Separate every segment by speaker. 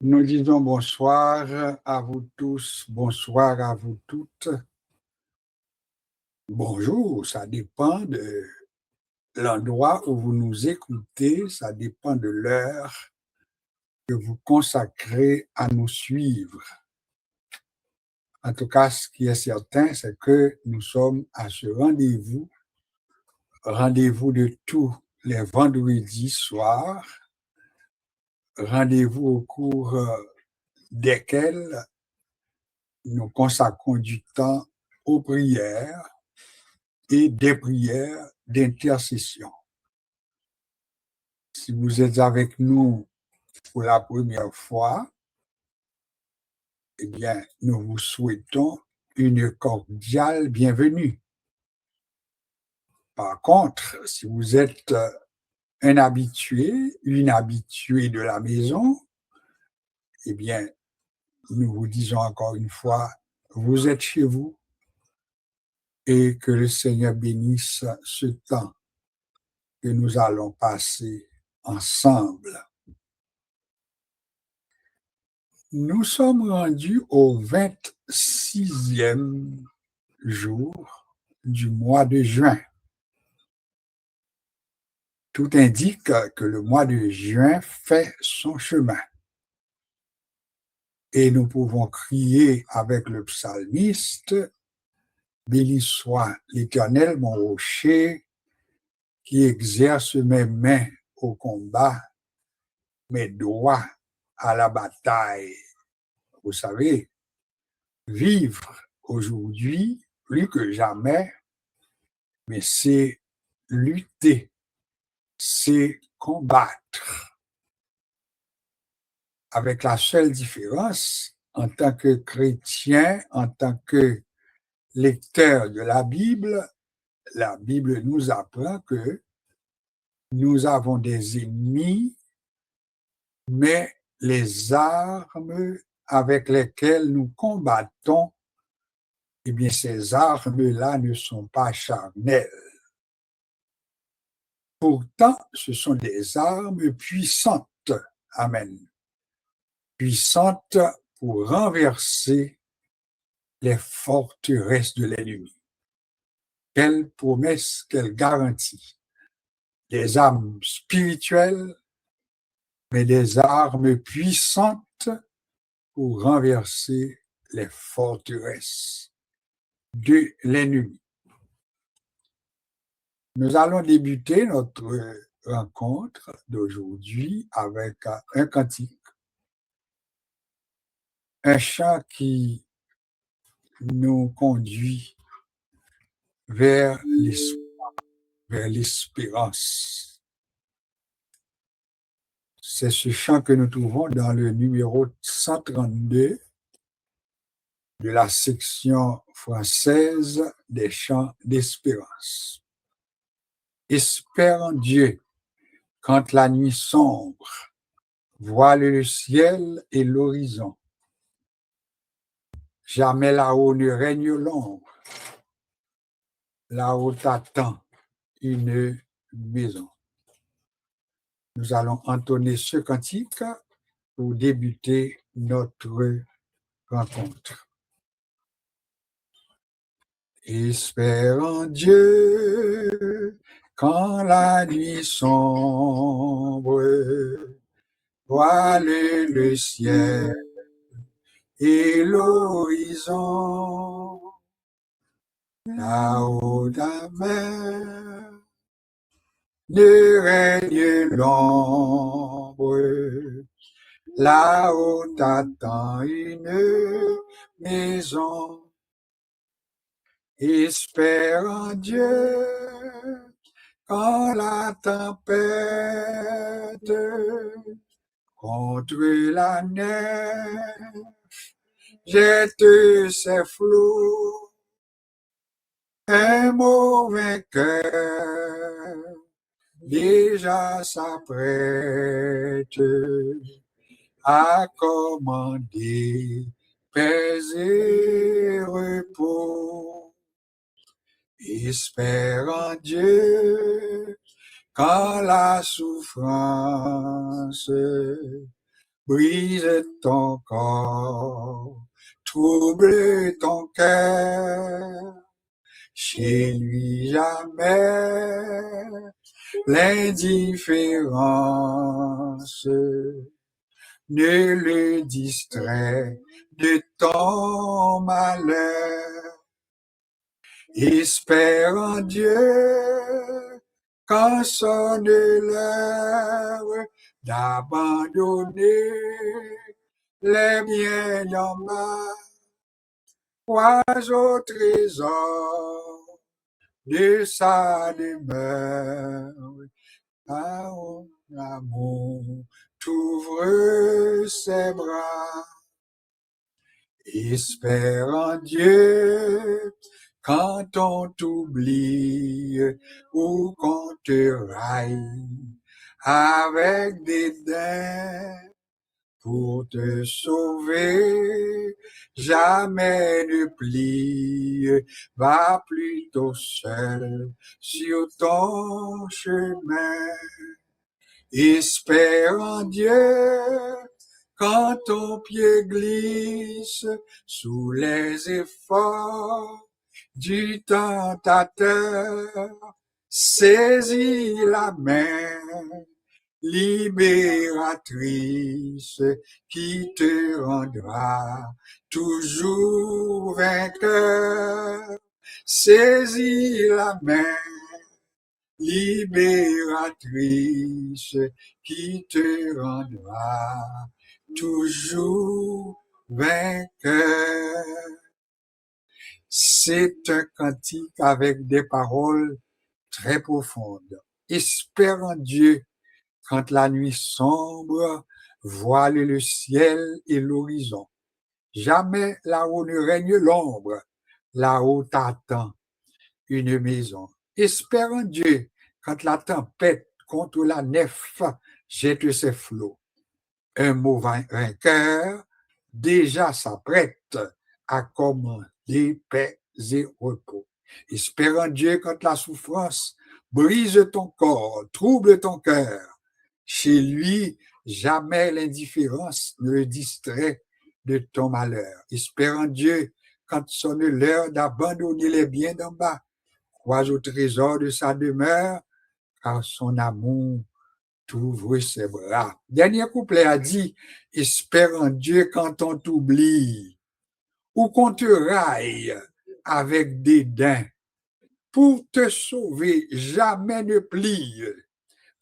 Speaker 1: Nous disons bonsoir à vous tous, bonsoir à vous toutes. Bonjour, ça dépend de l'endroit où vous nous écoutez, ça dépend de l'heure que vous consacrez à nous suivre. En tout cas, ce qui est certain, c'est que nous sommes à ce rendez-vous de tous les vendredis soirs, rendez-vous au cours desquels nous consacrons du temps aux prières et des prières d'intercession. Si vous êtes avec nous pour la première fois, eh bien, nous vous souhaitons une cordiale bienvenue. Par contre, si vous êtes un habitué, une habituée de la maison, eh bien, nous vous disons encore une fois, vous êtes chez vous et que le Seigneur bénisse ce temps que nous allons passer ensemble. Nous sommes rendus au 26e jour du mois de juin. Tout indique que le mois de juin fait son chemin. Et nous pouvons crier avec le psalmiste, « Béni soit l'Éternel, mon rocher, qui exerce mes mains au combat, mes doigts à la bataille. » Vous savez, vivre aujourd'hui, plus que jamais, mais c'est lutter, c'est combattre. Avec la seule différence, en tant que chrétien, en tant que lecteur de la Bible nous apprend que nous avons des ennemis, mais les armes avec lesquelles nous combattons, eh bien, ces armes-là ne sont pas charnelles. Pourtant, ce sont des armes puissantes. Amen. Puissantes pour renverser les forteresses de l'ennemi. Quelle promesse, quelle garantie. Des armes spirituelles, mais des armes puissantes pour renverser les forteresses de l'ennemi. Nous allons débuter notre rencontre d'aujourd'hui avec un cantique, un chant qui nous conduit vers l'espérance. C'est ce chant que nous trouvons dans le numéro 132 de la section française des chants d'espérance. Espère en Dieu quand la nuit sombre voile le ciel et l'horizon. Jamais là-haut ne règne l'ombre. Là-haut t'attend une maison. Nous allons entonner ce cantique pour débuter notre rencontre. Espère en Dieu quand la nuit sombre voile le ciel et l'horizon. Là-haut la mer ne règne l'ombre. Là-haut t'attend une maison. Espère en Dieu quand la tempête contre la neige jette ses flots. Un mauvais cœur déjà s'apprête à commander paix et repos. Espère en Dieu quand la souffrance brise ton corps, trouble ton cœur. Chez lui jamais l'indifférence ne le distrait de ton malheur. Espère en Dieu quand sonne l'heure d'abandonner les biens en bas. Crois au trésor de sa demeure, par l'amour t'ouvre ses bras. Espère en Dieu quand on t'oublie ou qu'on te raille avec dédain. Pour te sauver, jamais ne plie, va plutôt seul sur ton chemin. Espère en Dieu quand ton pied glisse sous les efforts du tentateur. Saisis la main libératrice qui te rendra toujours vainqueur. Saisis la main libératrice qui te rendra toujours vainqueur. C'est un cantique avec des paroles très profondes. Espère en Dieu quand la nuit sombre voile le ciel et l'horizon. Jamais là-haut ne règne l'ombre, là-haut t'attend une maison. Espère en Dieu quand la tempête contre la nef jette ses flots. Un mot vainqueur déjà s'apprête à commander paix et repos. Espère en Dieu quand la souffrance brise ton corps, trouble ton cœur. Chez lui, jamais l'indifférence ne le distrait de ton malheur. Espère en Dieu quand sonne l'heure d'abandonner les biens d'en bas. Crois au trésor de sa demeure, car son amour t'ouvre ses bras. Dernier couplet a dit, espère en Dieu quand on t'oublie, ou qu'on te raille avec dédain. Pour te sauver, jamais ne plie.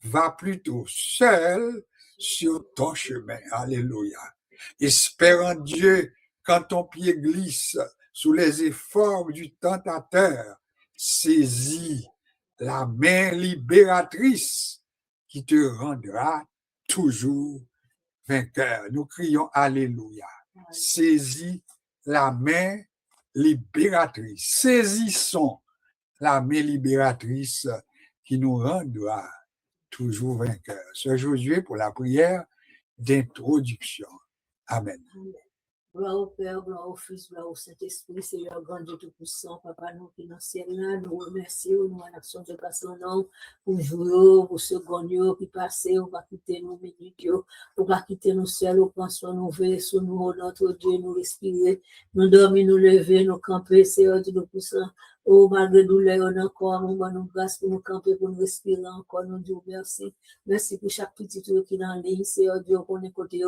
Speaker 1: Va plutôt seul sur ton chemin. Alléluia. Espère en Dieu quand ton pied glisse sous les efforts du tentateur. Saisis la main libératrice qui te rendra toujours vainqueur. Nous crions Alléluia. Saisis la main libératrice. Saisissons la main libératrice qui nous rendra toujours vainqueur. Sœur Josué pour la prière d'introduction. Amen.
Speaker 2: Gloire au Père, gloire au Fils, gloire au Saint-Esprit, Seigneur grand Dieu Tout-Puissant, Papa, nous qui dans le ciel là, nous remercions, nous en action de grâce en nom, pour jouer, pour ce gagnon qui passe, on va quitter nos minutes, on va quitter nos seuls, on prend soin, nous veiller sur nous, notre Dieu, nous respirer, nous dormir, nous lever, nous camper, Seigneur Dieu Tout-Puissant. Oh, malgré douleur, on a encore, nous avons grâce pour nous camper, pour nous respirer encore, nous disons merci. Merci pour chaque petit truc qui est dans l'île, Seigneur Dieu, qu'on est côté,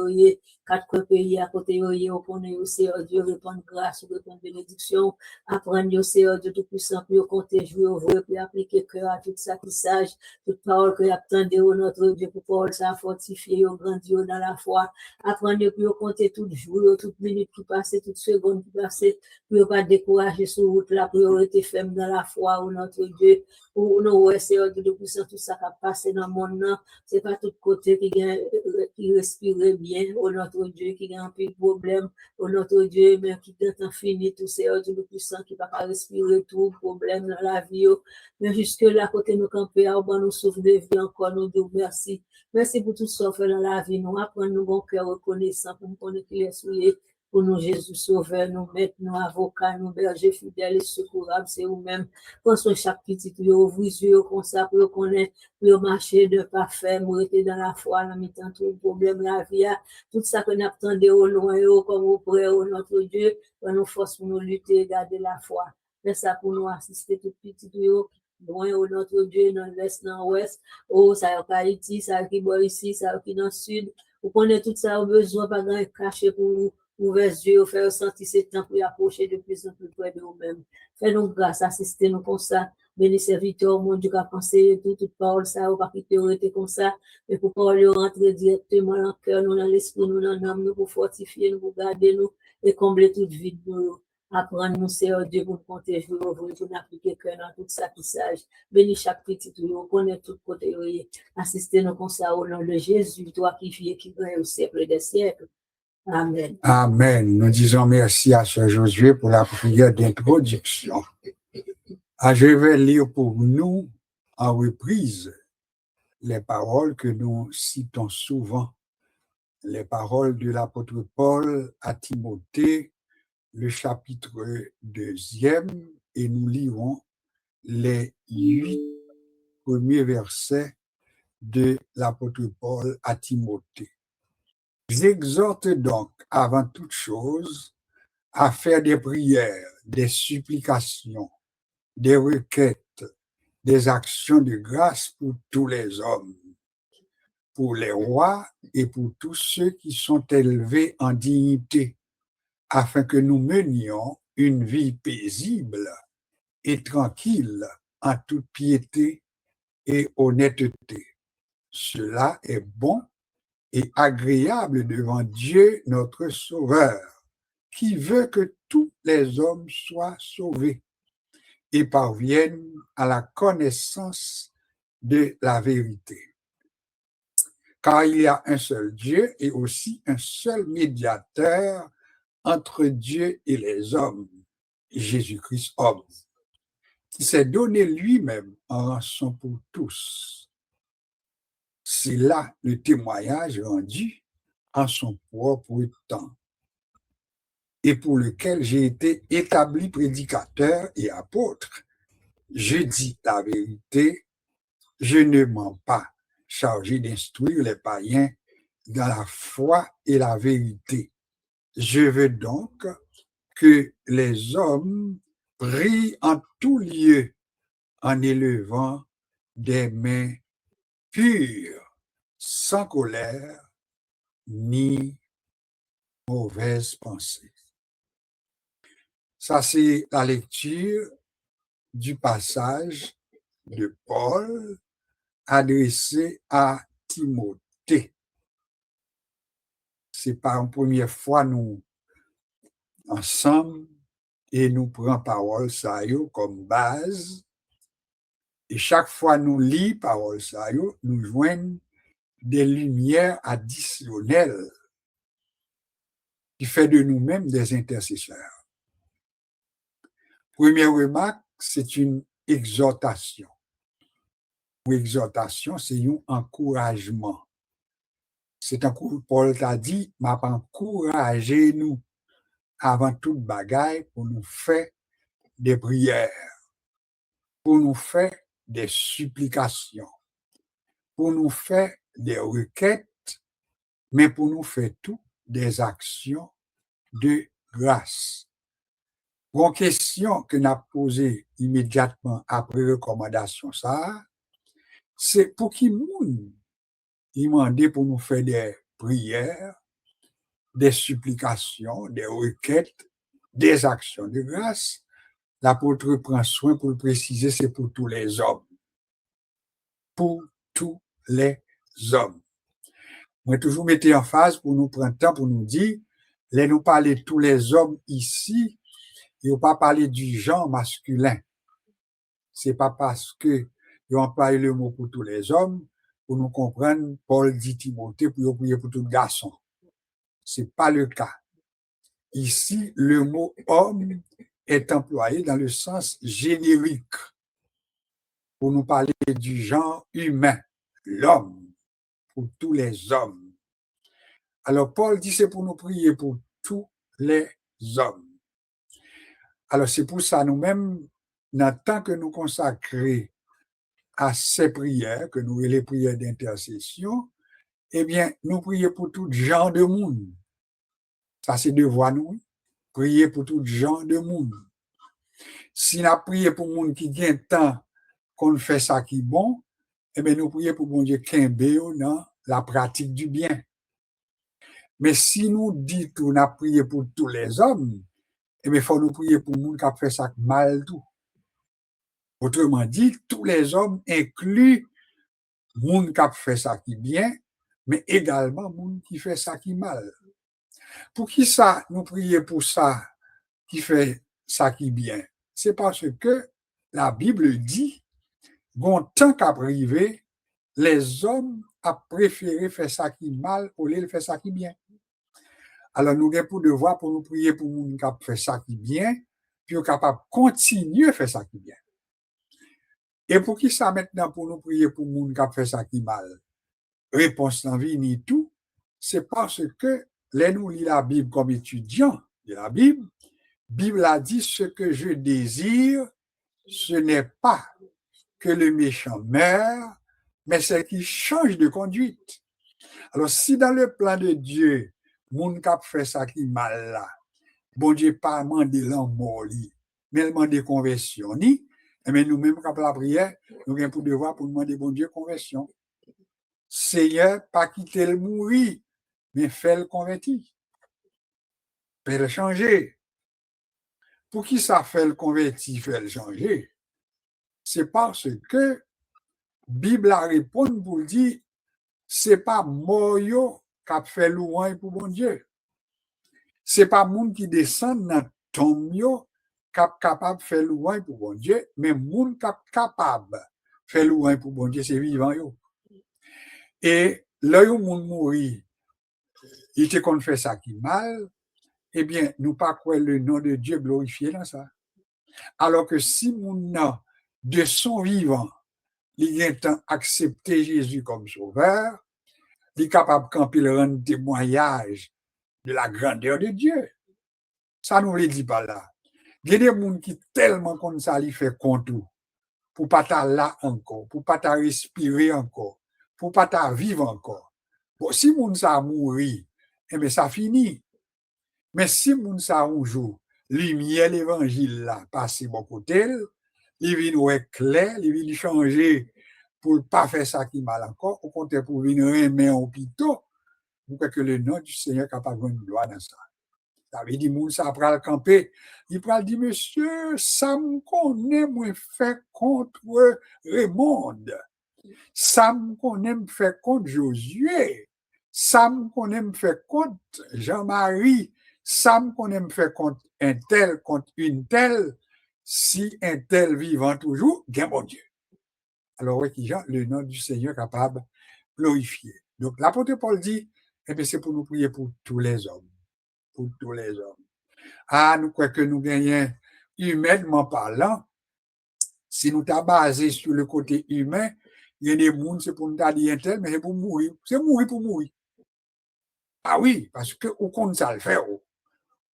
Speaker 2: quatre pays à côté, on connaît aussi, Dieu, répondre grâce, répondre bénédiction, apprendre, Seigneur Dieu Tout-Puissant, pour compter, jouer au vrai, pour appliquer cœur à tout ça qui sage, toute parole que attendez, notre Dieu, pour pouvoir ça fortifier, grandir dans la foi, apprendre, pour compter toute jour, toute minute qui passe, toute seconde qui passe, pour ne pas décourager sur route, la priorité ferme dans la foi, ou notre Dieu, pour nous, Seigneur Dieu Tout-Puissant, tout ça qui a passé dans le monde, c'est pas tout côté qui respire bien, au notre Dieu, qui a un peu de problème, au notre Dieu, mais qui est infini, tout Seigneur Dieu Tout-Puissant, qui ne va pas respirer tout problème dans la vie, mais jusque là, côté nous camper, on nous sauve de vie encore, nous disons merci. Merci pour tout ce qu'on fait dans la vie, nous apprenons nous bon cœur reconnaissant, pour nous connaître qu'il est souillé, pour nous, Jésus Sauveur, nous maîtres, nous avocats, nous bergers fidèles et secourables, c'est vous-même. Pensons chaque petit peu, ouvrir les yeux comme ça, pour connaître, pour marcher de parfait, pour être dans la foi, en mettant tout le problème, la vie, tout ça que nous attendons au loin, comme au près, au notre Dieu, pour nous force pour nous lutter, garder la foi. Fais ça pour nous assister tout petit peu, loin au notre Dieu, dans l'est, dans l'ouest, ça y est Haïti, ça y est ici, ça y est dans le sud. Vous connaissez tout ça, au besoin, pas grand caché pour nous, ouvrir les yeux, faire sentir ce temps pour y approcher de plus en plus près de nous-mêmes. Fais-nous grâce, assistez-nous comme ça. Bénis serviteur, mon Dieu, qui a pensé toute parole, ça, ou pas qui été comme ça, mais pour parler rentrer directement dans le cœur, nous, dans l'esprit, nous, dans l'âme, nous, pour fortifier, nous, pour garder nous, et combler toute vide, nous. Apprendre nous, Seigneur Dieu, pour compter jour, pour nous appliquer cœur dans tout ça qui sage. Bénis chaque petit, nous connaît tout côté, assistez-nous comme ça au nom de Jésus, toi qui vis et qui règne au siècle des siècles. Amen.
Speaker 1: Amen. Nous disons merci à Sœur Josué pour la prière d'introduction. Je vais lire pour nous en reprise les paroles que nous citons souvent, les paroles de l'apôtre Paul à Timothée, le chapitre 2, et nous lirons les 8 premiers versets de l'apôtre Paul à Timothée. J'exhorte donc avant toute chose à faire des prières, des supplications, des requêtes, des actions de grâce pour tous les hommes, pour les rois et pour tous ceux qui sont élevés en dignité, afin que nous menions une vie paisible et tranquille en toute piété et honnêteté. Cela est bon et agréable devant Dieu notre Sauveur, qui veut que tous les hommes soient sauvés et parviennent à la connaissance de la vérité. Car il y a un seul Dieu et aussi un seul médiateur entre Dieu et les hommes, Jésus-Christ homme, qui s'est donné lui-même en rançon pour tous. C'est là le témoignage rendu en son propre temps, et pour lequel j'ai été établi prédicateur et apôtre. Je dis la vérité, je ne mens pas, chargé d'instruire les païens dans la foi et la vérité. Je veux donc que les hommes prient en tout lieu en élevant des mains pures, sans colère ni mauvaise pensée. Ça, c'est la lecture du passage de Paul adressé à Timothée. C'est pas une première fois nous ensemble et nous prenons parole ça comme base. Et chaque fois nous lisons parole ça, nous joignons des lumières additionnelles qui fait de nous-mêmes des intercesseurs. Première remarque, c'est une exhortation. Une exhortation, c'est un encouragement. C'est un coup, Paul t'a dit, m'a encouragé nous avant toute bagaille pour nous faire des prières, pour nous faire des supplications, pour nous faire des requêtes, mais pour nous faire tout des actions de grâce. Une question que nous avons posée immédiatement après recommandation, ça, c'est pour qui moun demandé pour nous faire des prières, des supplications, des requêtes, des actions de grâce. L'apôtre prend soin pour le préciser, c'est pour tous les hommes. Pour tous les hommes. Moi, toujours mettez en phase pour nous prendre temps pour nous dire, là, nous parler de tous les hommes ici, et on pas parler du genre masculin. C'est pas parce que ils ont employé le mot pour tous les hommes, pour nous comprendre, Paul dit Timothée pour prier pour tout garçon. C'est pas le cas. Ici, le mot homme est employé dans le sens générique pour nous parler du genre humain, l'homme, pour tous les hommes. Alors, Paul dit c'est pour nous prier pour tous les hommes. Alors, c'est pour ça, nous-mêmes, dans le temps que nous consacrons à ces prières, que nous les prières d'intercession, eh bien, nous prions pour tout genre de monde. Ça, c'est devoir nous. Prier pour tout genre de monde. Si nous prions pour monde qui gagne temps qu'on fait ça qui est bon, eh bien, nous prions pour bon Dieu qu'il dans la pratique du bien. Mais si nous disons tout, nous prions pour tous les hommes, eh bien, il faut nous prier pour monde qui a fait ça mal tout. Autrement dit, tous les hommes incluent monde qui a fait ça qui bien, mais également monde qui fait ça qui mal. Pour qui ça, nous prions pour ça qui fait ça qui bien? C'est parce que la Bible dit, bon temps qu'à privé, les hommes a préféré faire ça qui mal au lieu de faire ça qui bien. Alors, nous avons pour devoir pour nous prier pour monde qui a fait ça qui bien, puis capable de continuer à faire ça qui bien. Et pour qui ça maintenant pour nous prier pour monde qui a fait ça qui mal? Réponse en vie ni tout, c'est parce que les nous lit la Bible comme étudiants de la Bible a dit ce que je désire, ce n'est pas que le méchant meure, mais c'est qu'il change de conduite. Alors, si dans le plan de Dieu, moun kap fait ça qui mal là, bon Dieu pas mandé l'amour, mais il demande conversion, ni, mais nous-mêmes, quand la prière, nous avons pour devoir pour demander bon Dieu conversion. Seigneur, pas quitter le mourir, mais faire le convertir. Faire le changer. Pour qui ça fait le convertir, faire le changer? C'est parce que Bible a répondu pour dire, c'est pas mort qui a fait louange pour bon Dieu. C'est pas monde qui descend dans tombe yo qui est capable de faire louange pour bon Dieu, mais monde qui est capable de faire louange pour bon Dieu, c'est vivant yo. Et là où monde mourit, il te qu'on fait ça qui mal, eh bien, nous pas quoi le nom de Dieu glorifié dans ça. Alors que si moun de son vivant, il est accepté Jésus comme sauveur, il est capable quand il rend témoignage de la grandeur de Dieu. Ça nous le dit pas là. Il y a des gens qui tellement comme ça, ils font compte pour pas ta là encore, pour pas ta respirer encore, pour pas ta vivre encore. Bon, si moun ça mourir, eh bien, ça finit. Mais si moun ça un jour, lumière l'évangile là, passe bon côté, il vient clair, il vient changer pour pas faire ça qui mal encore, au contraire pour venir remettre en hôpital, pour que le nom du Seigneur capable de gloire dans ça. Ça veut dire, moun ça pral camper, il pral dire, monsieur, ça me connaît, moi, fait contre Raymond. Ça me connaît, fait contre Josué. Ça me connaît, fait contre Jean-Marie. Ça me connaît, fait contre un tel, contre une telle. Si un tel vivant toujours, bien bon Dieu. Alors, oui, le nom du Seigneur capable de glorifier. Donc, l'apôtre Paul dit, eh bien, c'est pour nous prier pour tous les hommes. Pour tous les hommes. Ah, nous croyons que nous gagnons humainement parlant. Si nous t'as basé sur le côté humain, il y a des gens, c'est pour nous dire un tel, mais c'est pour mourir. C'est mourir pour mourir. Ah oui, parce que au compte ça le fait,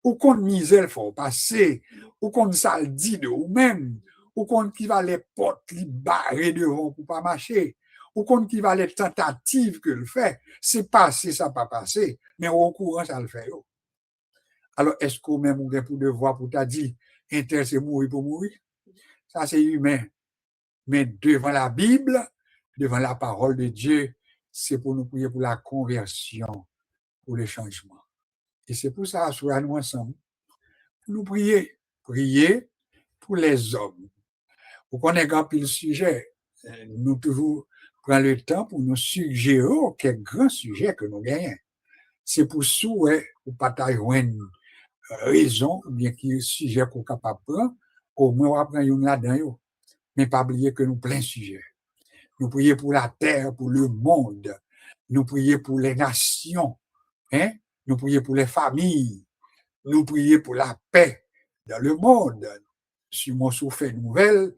Speaker 1: au compte misère, il faut passer, au compte ça le dit de vous-même, au compte qui va les portes, les barrer devant pour pas marcher, au compte qui va les tentatives que le fait, c'est passé, ça pas passé, mais au courant ça le fait. Alors, est-ce qu'on même on a pour devoir pour t'a dit, un tel c'est mourir pour mourir? Ça c'est humain. Mais devant la Bible, devant la parole de Dieu, c'est pour nous prier pour la conversion, pour le changement. Et c'est pour ça, soit nous ensemble, nous prier pour les hommes. Pour qu'on ait grand pile sujet, nous toujours prendre le temps pour nous suggérer quel grand sujet que nous gagnons. C'est pour souhait, pour partager une raison, ou bien qui est sujet qu'on est capable de prendre, au moins on va prendre une là-dedans, mais pas oublier que nous plein sujet. Nous prions pour la terre, pour le monde. Nous prions pour les nations. Hein? Nous prions pour les familles. Nous prions pour la paix dans le monde. Si mon souffle fait nouvelle,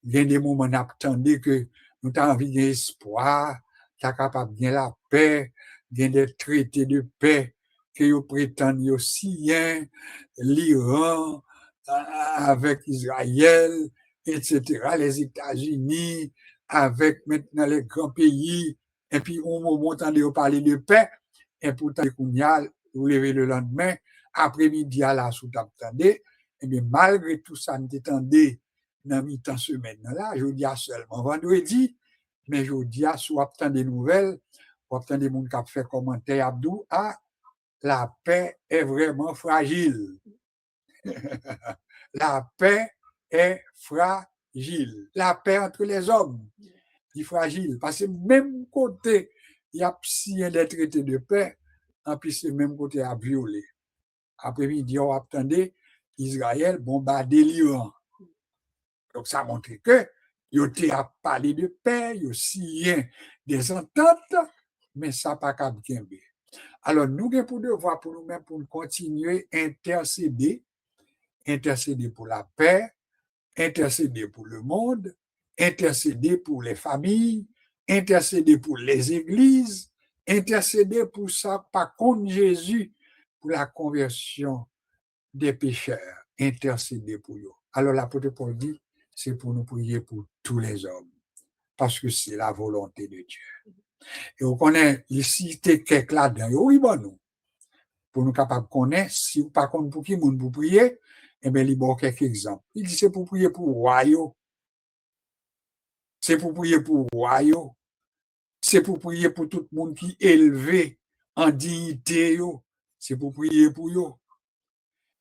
Speaker 1: il y a des moments où on attend que nous avons envie d'espoir, qui est capable de la paix, des traités de paix que ils prétendent aussi l'Iran avec Israël, etc., les États-Unis avec maintenant les grands pays, et puis on m'entend parler de paix, et pourtant, vous levez le lendemain, après-midi à la sous-attendez, et bien malgré tout ça, nous attendez dans mi-temps semaine là, je dis seulement vendredi, mais je dis soit obtenir des nouvelles, ou obtenir des gens qui ont fait commentaire, Abdou, la paix est vraiment fragile. La paix est fragile. La paix entre les hommes est fragile. Parce que même côté, il y a signé des traités de paix, en plus, c'est même côté à violer. Après-midi, on attendait Israël bombarder l'Iran. Donc, ça montre que il y a parlé de paix, il y a signé des ententes, mais ça n'a pas qu'à bien. Alors, nous avons pour devoir pour nous-mêmes pour continuer à intercéder pour la paix, intercéder pour le monde, intercéder pour les familles, intercéder pour les églises, intercéder pour ça, par contre Jésus, pour la conversion des pécheurs, intercéder pour eux. Alors l'apôtre Paul dit, c'est pour nous prier pour tous les hommes, parce que c'est la volonté de Dieu. Et on connaît ici, quelques là-dedans, oui, bon, nous, pour nous capables de connaître, si vous pas contre pour qui monde pour prier, eh bien, il y a quelques exemples. Il dit, c'est pour prier pour royaux. C'est pour prier pour royaux. C'est pour prier pour tout le monde qui est élevé en dignité. C'est pour prier pour eux.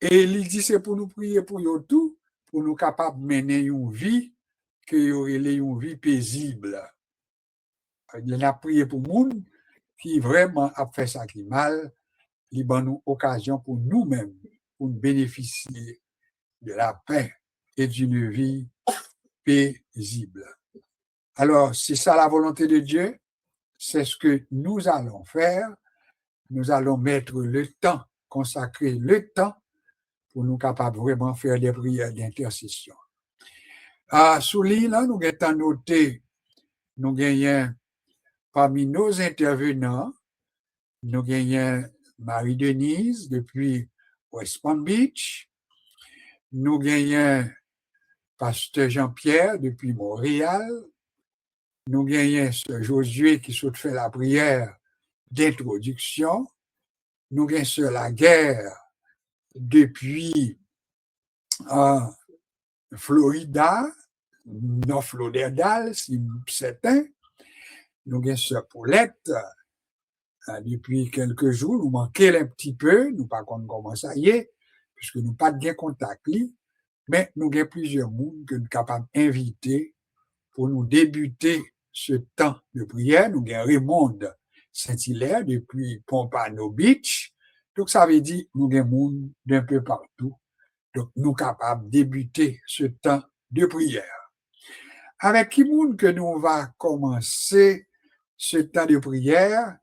Speaker 1: Et il dit, c'est pour nous prier pour eux tout, pour nous capables de mener une vie, que y aurait une vie paisible. Il a prié pour le monde qui vraiment a fait ça qui mal, il donne nous occasion pour nous-mêmes, pour bénéficier de la paix et d'une vie paisible. Alors, c'est ça la volonté de Dieu, c'est ce que nous allons faire. Nous allons mettre le temps, consacrer le temps pour nous capables vraiment faire des prières d'intercession. Sous l'île, là, nous avons noté, nous gagnons parmi nos intervenants, nous gagnons Marie-Denise depuis West Palm Beach, nous gagnons Pasteur Jean-Pierre depuis Montréal, nous gagnons ce Josué qui saute fait la prière d'introduction, nous gagnons sur la guerre depuis Florida, North Lauderdale, si certain, nous gagnons sur Paulette depuis quelques jours, nous manquons un petit peu, nous pas comment ça y est, puisque nous pas de bien contact, mais nous avons plusieurs mondes que nous sommes capables d'inviter pour nous débuter ce temps de prière. Nous avons Raymond Saint-Hilaire depuis Pompano Beach. Donc, ça veut dire nous avons monde d'un peu partout. Donc, nous sommes capables de débuter ce temps de prière. Avec qui monde que nous va commencer ce temps de prière?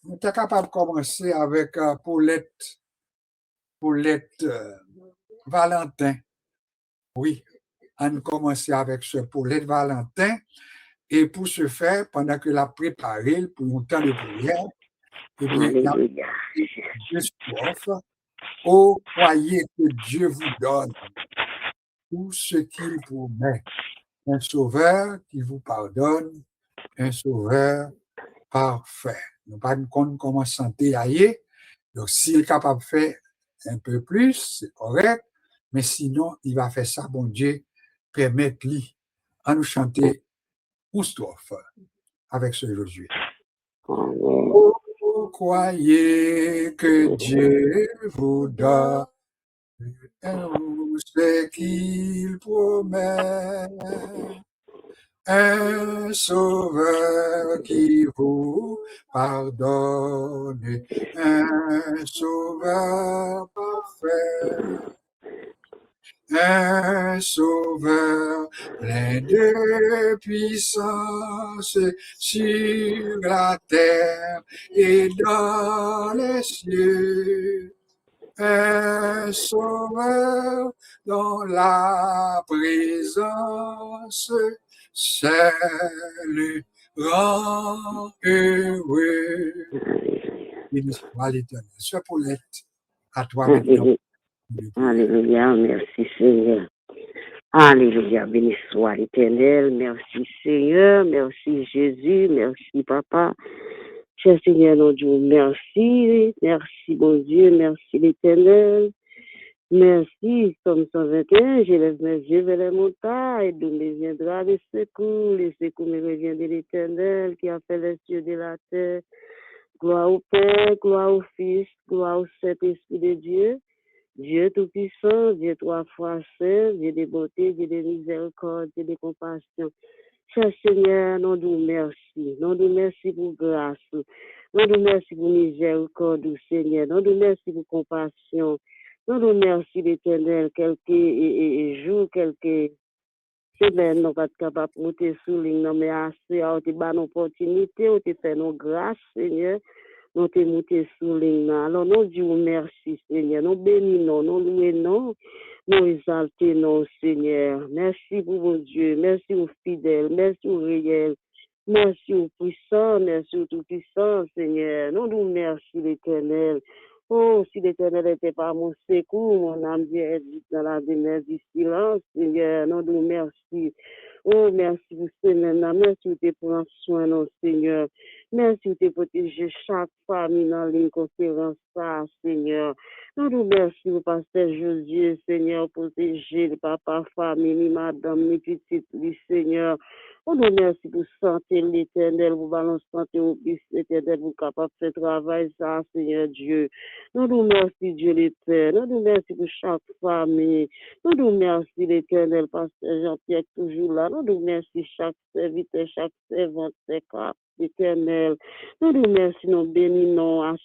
Speaker 1: Nous sommes capables de commencer avec Paulette Valentin. Oui, on commence avec ce Paulette Valentin. Et pour ce faire, pendant que la préparé pour un temps de prière, eh bien, oh, croyez que Dieu vous donne tout ce qu'il promet. Un sauveur qui vous pardonne, un sauveur parfait. Nous ne parlons pas comment santé ailleurs. Donc, s'il est capable de faire un peu plus, c'est correct. Mais sinon, il va faire ça, bon Dieu, permettre-lui à nous chanter une strophe avec ce Josué. Vous croyez que Dieu vous donne ce qu'il promet, un sauveur qui vous pardonne, un sauveur parfait, un sauveur plein de puissance sur la terre et dans les cieux. Un sauveur dans la présence, seul rend heureux. Béni soit l'Éternel. Sœur Paulette, à toi maintenant.
Speaker 3: Alléluia, merci Seigneur. Alléluia, béni soit l'Éternel. Merci Seigneur, merci Jésus, merci Papa. Cher Seigneur, notre Dieu, merci, merci bon Dieu, merci l'Éternel. Merci, Somme 121, j'élève mes yeux vers les montagnes, d'où me viendra le secours me revient de l'Éternel qui a fait les cieux de la terre. Gloire au Père, gloire au Fils, gloire au Saint-Esprit de Dieu. Dieu Tout-Puissant, Dieu trois fois saint, Dieu de beauté, Dieu de miséricorde, Dieu de compassion. Cher Seigneur, nous nous merci. Nous nous merci pour grâce. Nous nous merci pour miséricorde, Seigneur. Nous nous merci pour compassion. Nous nous merci l'Éternel. Quelques jours, quelques semaines, nous pas capables de monter sous ligne, mais assez, à te donner une opportunité, à te faire nos grâces, Seigneur. Nous te monter sous ligne. Alors, nous disons merci, Seigneur. Nous bénissons, nous louons, nous exaltons, Seigneur. Merci pour mon Dieu. Merci aux fidèles. Merci aux réels. Merci aux puissants. Merci aux tout-puissants, Seigneur. Nous nous merci, l'Éternel. Oh, si l'Éternel n'était pas mon secours, mon âme vient dans la demeure du silence, Seigneur. Nous nous merci. Oh, merci pour ce maintenant. Merci pour te prendre soin, non, Seigneur. Merci pour te protéger chaque famille dans les conférences, Seigneur. Nous nous merci pour pasteur Josué, Seigneur, protéger le papa, famille, madame, les petites, les Seigneur. On nous merci pour santé l'Éternel, pour balancer santé au plus l'Éternel, pour capable de faire travail, ça, Seigneur Dieu. Nous nous merci, Dieu l'Éternel. Nous nous merci pour chaque famille. Nous nous merci, l'Éternel, pasteur Jean-Pierre, toujours là. Nous nous merci chaque serviteur, chaque servante, l'Éternel. Nous nous merci, nous bénissons à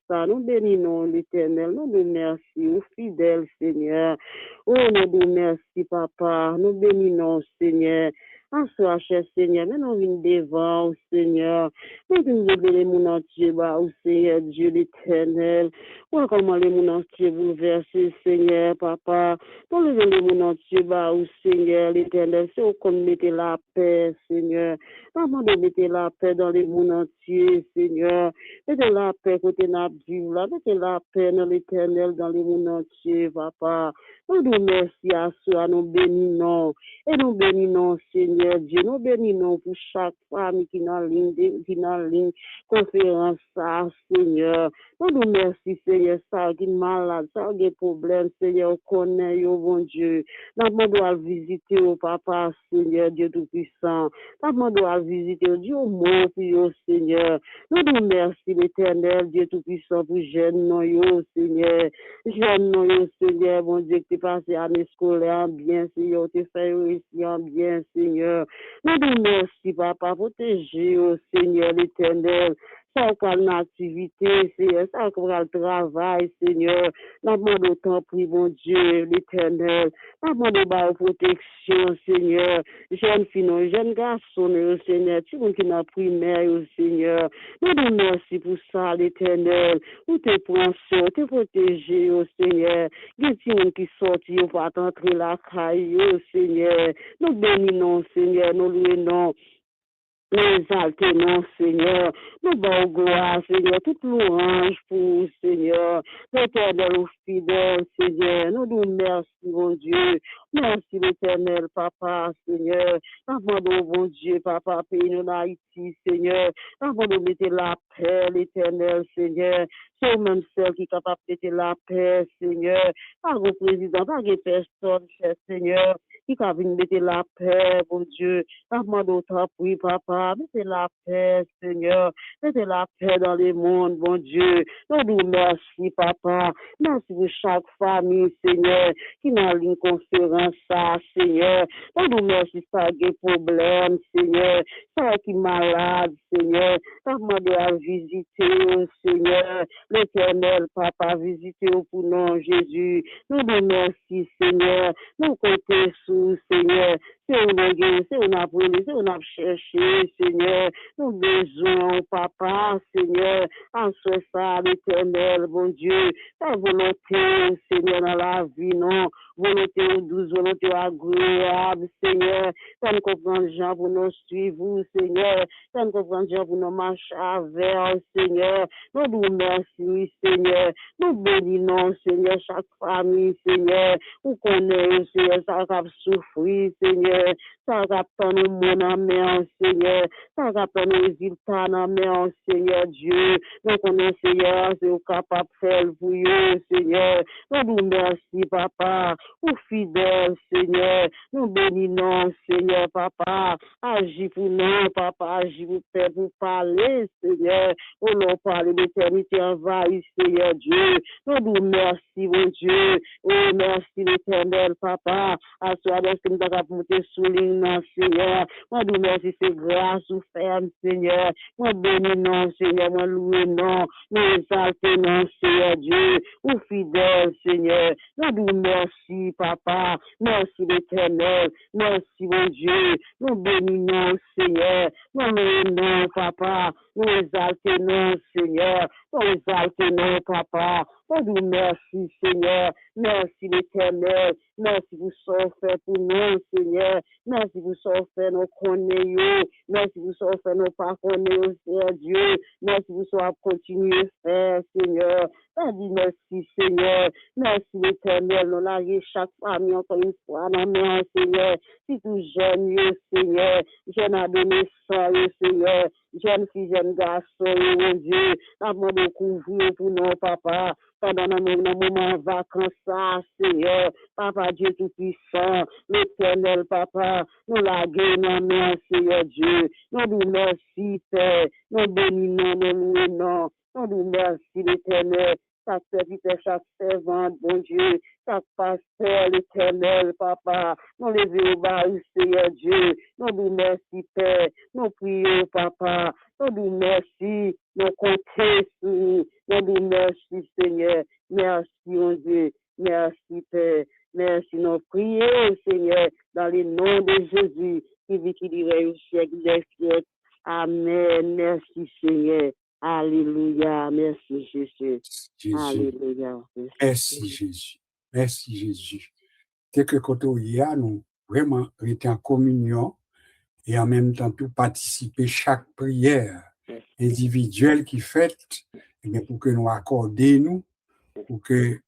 Speaker 3: ça. Nous bénissons l'Éternel. Nous nous merci aux fidèles, Seigneur. Oh, nous nous merci, Papa. Nous bénissons, Seigneur. En soi, cher Seigneur, mais nous venons devant, au Seigneur. Nous venons les mon entier, au Seigneur, Dieu l'Éternel. Moi, comment les mon entier bouleversés, Seigneur, Papa. Nous venons les mon entier, au Seigneur, l'Éternel. C'est au qu'on mette la paix, Seigneur. Maman, de mettre la paix dans les mon entier, Seigneur. Mettez la paix côté notre vie, là. Mettez la paix dans l'Éternel, dans les mon entier, Papa. Nous nous merci à ceux, nous bénissons. Et nous bénissons, Seigneur Dieu. Nous bénissons pour chaque famille qui est en ligne, conférence, ça, Seigneur. Nous nous merci, Seigneur, ça qui est malade, ça qui a des problèmes, Seigneur, connaît, bon Dieu. Nous doit visiter au Papa, Seigneur, Dieu Tout-Puissant. Nous doit visiter Dieu, mon Dieu, Seigneur. Nous nous merci, l'Éternel, Dieu Tout-Puissant, pour jeune, non, Seigneur. Jeune, non, Seigneur, bon Dieu, qui passé à l'année scolaire bien, Seigneur, tu fais ici en bien, Seigneur. Nous nous merci, Papa, protéger, oh Seigneur, l'Éternel. Ça qu'on a une activité, Seigneur, ça qu'on a le travail, Seigneur. Nous demandons autant pour bon Dieu, l'Éternel. Nous demandons la protection, Seigneur. Jeune fille, jeune garçon, Seigneur. Tout le monde qui n'a primaire, Seigneur. Nous nous merci pour ça, l'Éternel. Nous te prenons soin, te protéger, Seigneur. Il y a des gens qui sortent, ils vont entrer la caille, Seigneur. Nous bénissons, Seigneur, nous louons. Nous exaltons, Seigneur. Nous bons gloire, Seigneur. Toute louange pour Seigneur. L'Éternel au fidèle, Seigneur. Nous nous merci, mon Dieu. Merci, l'Éternel, Papa, Seigneur. Nous bon Dieu, Papa, pays nous Haïti, Seigneur. Nous nous mettez la paix, l'Éternel, Seigneur. C'est même celle qui est capable de mettre la paix, Seigneur. Pas le président, pas de personne, cher Seigneur. Qui a vu mettre la paix, mon Dieu. Nous d'autres oui, Papa. Mettez la paix, Seigneur. Mettez la paix dans le monde, mon Dieu. Nous nous merci, Papa. Merci pour chaque famille, Seigneur, qui n'a une conférence, ça, Seigneur. Nous nous merci, ça a des problèmes, Seigneur. Ça qui est malade, Seigneur. Nous demandons à visiter, Seigneur. L'Éternel, Papa, visiter pour nous, Jésus. Nous nous merci, Seigneur. Nous comptons sur, Seigneur. c'est on a brûlé, c'est on a cherché, Seigneur, nous besoin, papa, Seigneur, en ce ça, l'éternel, bon Dieu, ta volonté, Seigneur, dans la vie, non, volonté douce, volonté agréable, Seigneur, ça nous comprend gens pour nous suivre, Seigneur, ça nous comprend gens pour nous marcher avec, Seigneur, nous vous merci, Seigneur, nous bénissons, Seigneur, chaque famille, Seigneur, nous connaissons, Seigneur, ça va souffrir, Seigneur, ça va prendre mon âme, Seigneur, ça va prendre les résultats, Seigneur Dieu, nous connaissons, Seigneur, c'est capable de faire pour vous, Seigneur, nous vous merci, papa, pour fidèle, Seigneur, nous bénissons, Seigneur, papa, agis pour nous, papa, agis pour faire, pour parler, Seigneur, pour nous parler d'éternité envahie, Seigneur Dieu, nous vous merci, mon Dieu, oh, merci l'éternel, papa, à soi, est-ce que nous avons monté sous l'île, Seigneur, moi, nous merci, c'est grâce ou ferme, Seigneur, moi, bénissons, Seigneur, moi, louez, non, nous exaltons, Seigneur Dieu, ou fidèle, Seigneur, nous vous merci, papa, merci l'éternel, merci, mon Dieu, nous bénissons, Seigneur, nous bénissons, papa, nous exaltons, Seigneur, nous exaltons, papa, nous vous merci, Seigneur, merci l'éternel, merci pour ce fait pour nous, Seigneur, merci pour ce fait nous connaissons, merci pour ce fait nous pas connaissons, Seigneur Dieu, merci pour ce fait continuer à faire, Seigneur, merci, Seigneur, merci l'éternel, nous l'avons chaque famille encore une fois, non, Seigneur, si tout jeune, Seigneur, jeune adolescent, Seigneur, jeune fille, jeune garçon, mon Dieu, nous de couvrir pour nous, papa, pendant nos moments de vacances, Seigneur, papa Dieu tout-puissant, l'éternel, papa, nous la gagnons, Seigneur Dieu, nous nous merci, Père, nous bénissons, nous louons, nous nous merci, l'éternel, chaque serviteur, chaque servante, bon Dieu, chaque pasteur, l'éternel, papa, nous levons au bas, Seigneur Dieu, nous nous merci, Père, nous prions, papa, nous nous merci, nous comptons sur nous nous merci, Seigneur, merci, mon Dieu, merci, Père, merci, nous prions, Seigneur, dans le nom de Jésus, qui vit, qui dirait au siècle des siècles, amen, merci, Seigneur. Alléluia, merci Jésus.
Speaker 1: Jésus.
Speaker 3: Alléluia.
Speaker 1: Merci Jésus. Merci Jésus. Dès que quand on y a, nous vraiment été en communion et en même temps tout participer chaque prière individuelle qui fait, pour que nous accordions nous, pour que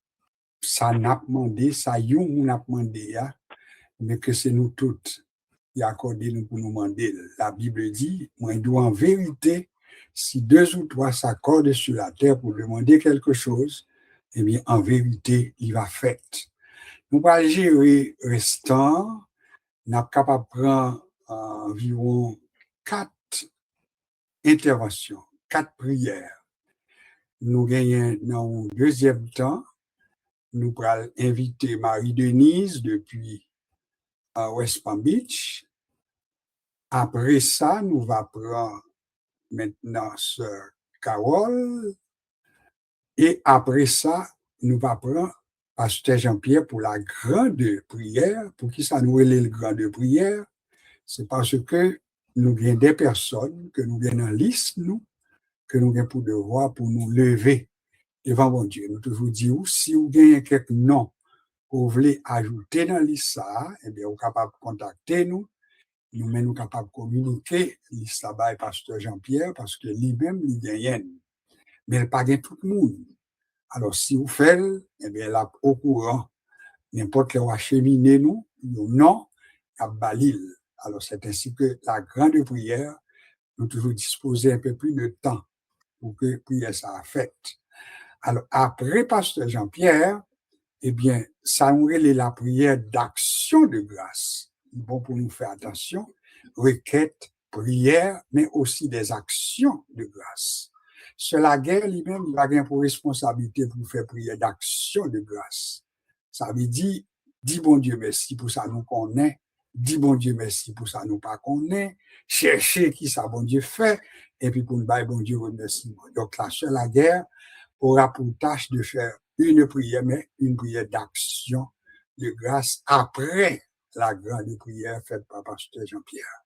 Speaker 1: ça n'a demandé, ça y n'a demandé, mais que c'est nous toutes qui accordons nous pour nous demander. La Bible dit, moi, il doit en vérité, si 2 ou 3 s'accordent sur la terre pour demander quelque chose, eh bien, en vérité, il va faire. Nous allons gérer restant, nous sommes capables de prendre environ 4 interventions, 4 prières. Nous gagnons dans un deuxième temps, nous allons inviter Marie-Denise depuis West Palm Beach. Après ça, nous allons prendre maintenant Sœur Carole. Et après ça, nous allons prendre Pasteur Jean-Pierre pour la grande prière. Pour qui ça nous relève la grande prière? C'est parce que nous avons des personnes que nous avons en liste, nous, que nous avons pour devoir pour nous lever devant mon Dieu. Nous toujours disons, si vous avez quelques noms que vous voulez ajouter dans la liste, eh bien, vous êtes capable de contacter nous. Nous sommes capables de communiquer liste là-bas avec Pasteur Jean-Pierre parce que lui-même, il gagne. Mais il n'y a pas tout le monde. Alors, si vous faites, eh bien, là, au courant, n'importe qui va cheminer nous, non, à Balil. Alors, c'est ainsi que la grande prière, nous toujours disposer un peu plus de temps pour que la prière soit faite. Alors, après Pasteur Jean-Pierre, eh bien, ça nous relève la prière d'action de grâce. Bon, pour nous faire attention, requête, prière, mais aussi des actions de grâce. C'est la guerre lui-même, il va gagner pour responsabilité pour faire prière d'action de grâce. Ça veut dire, dis bon Dieu merci pour ça nous connaît, dis bon Dieu merci pour ça nous pas connaît, chercher qui ça bon Dieu fait, et puis pour nous bailler bon Dieu remerciement. Donc la seule la guerre aura pour tâche de faire une prière, mais une prière d'action de grâce après la grande prière faite par Pasteur Jean-Pierre.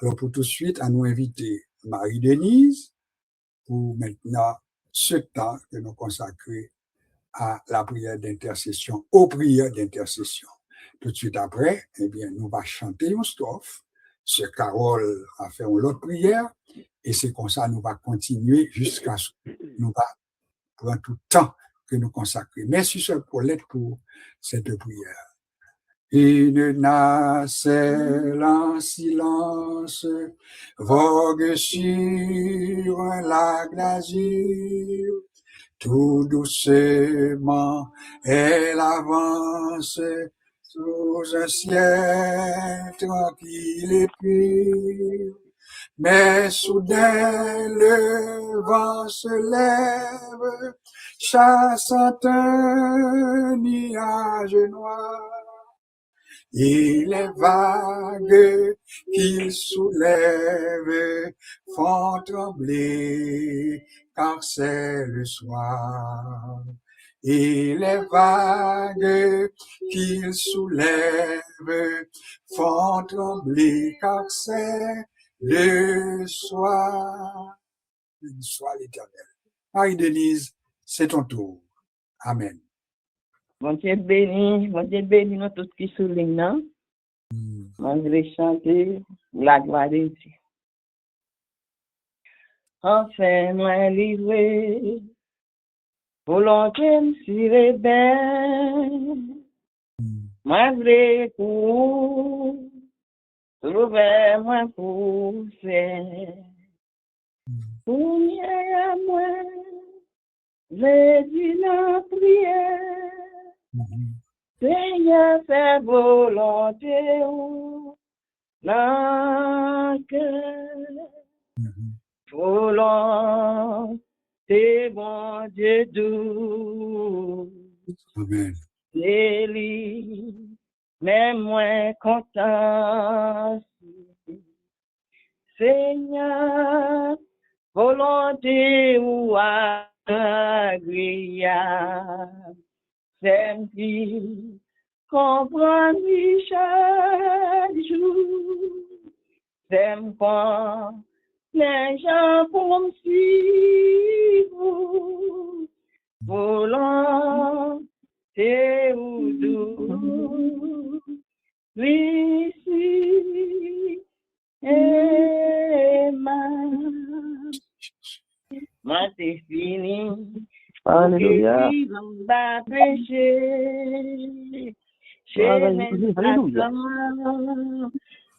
Speaker 1: Alors, pour tout de suite, à nous inviter Marie-Denise pour maintenant ce temps que nous consacrons à la prière d'intercession, aux prières d'intercession. Tout de suite après, eh bien, nous allons chanter une strophe. Ce Carole a fait une autre prière et c'est comme ça nous allons continuer jusqu'à ce que nous allons prendre tout le temps que nous consacrons. Merci, Sœur Paulette, pour cette prière. Une nacelle en silence vogue sur un lac d'azur. Tout doucement, elle avance sous un ciel tranquille et pur. Mais soudain, le vent se lève, chassant un nuage noir. Et les vagues qu'il soulève font trembler, car c'est le soir. Et les vagues qu'il soulève font trembler, car c'est le soir. Béni soit l'Éternel. Marie-Denise, c'est ton tour. Amen.
Speaker 4: Mon Dieu béni nous tous qui soulignent. Moi, je vais chanter la gloire de Dieu. Enfin, moi, livré, volonté me suivre bien. Moi, vrai pour trouver moi pour faire. Pour mieux à moi, j'ai dit la prière. Seigneur, fais volonté dans cœur. Volonté, bon Dieu doux.
Speaker 1: Amen.
Speaker 4: Élie, même moins content. Seigneur, volonté ou agréable. Saint-Pierre, comprends-lui chaque jour. J'aime pas les gens pour me suivre. Volonté ou doux. Ici et ma c'est fini.
Speaker 3: Alléluia.
Speaker 4: Va pécher,
Speaker 3: Alléluia.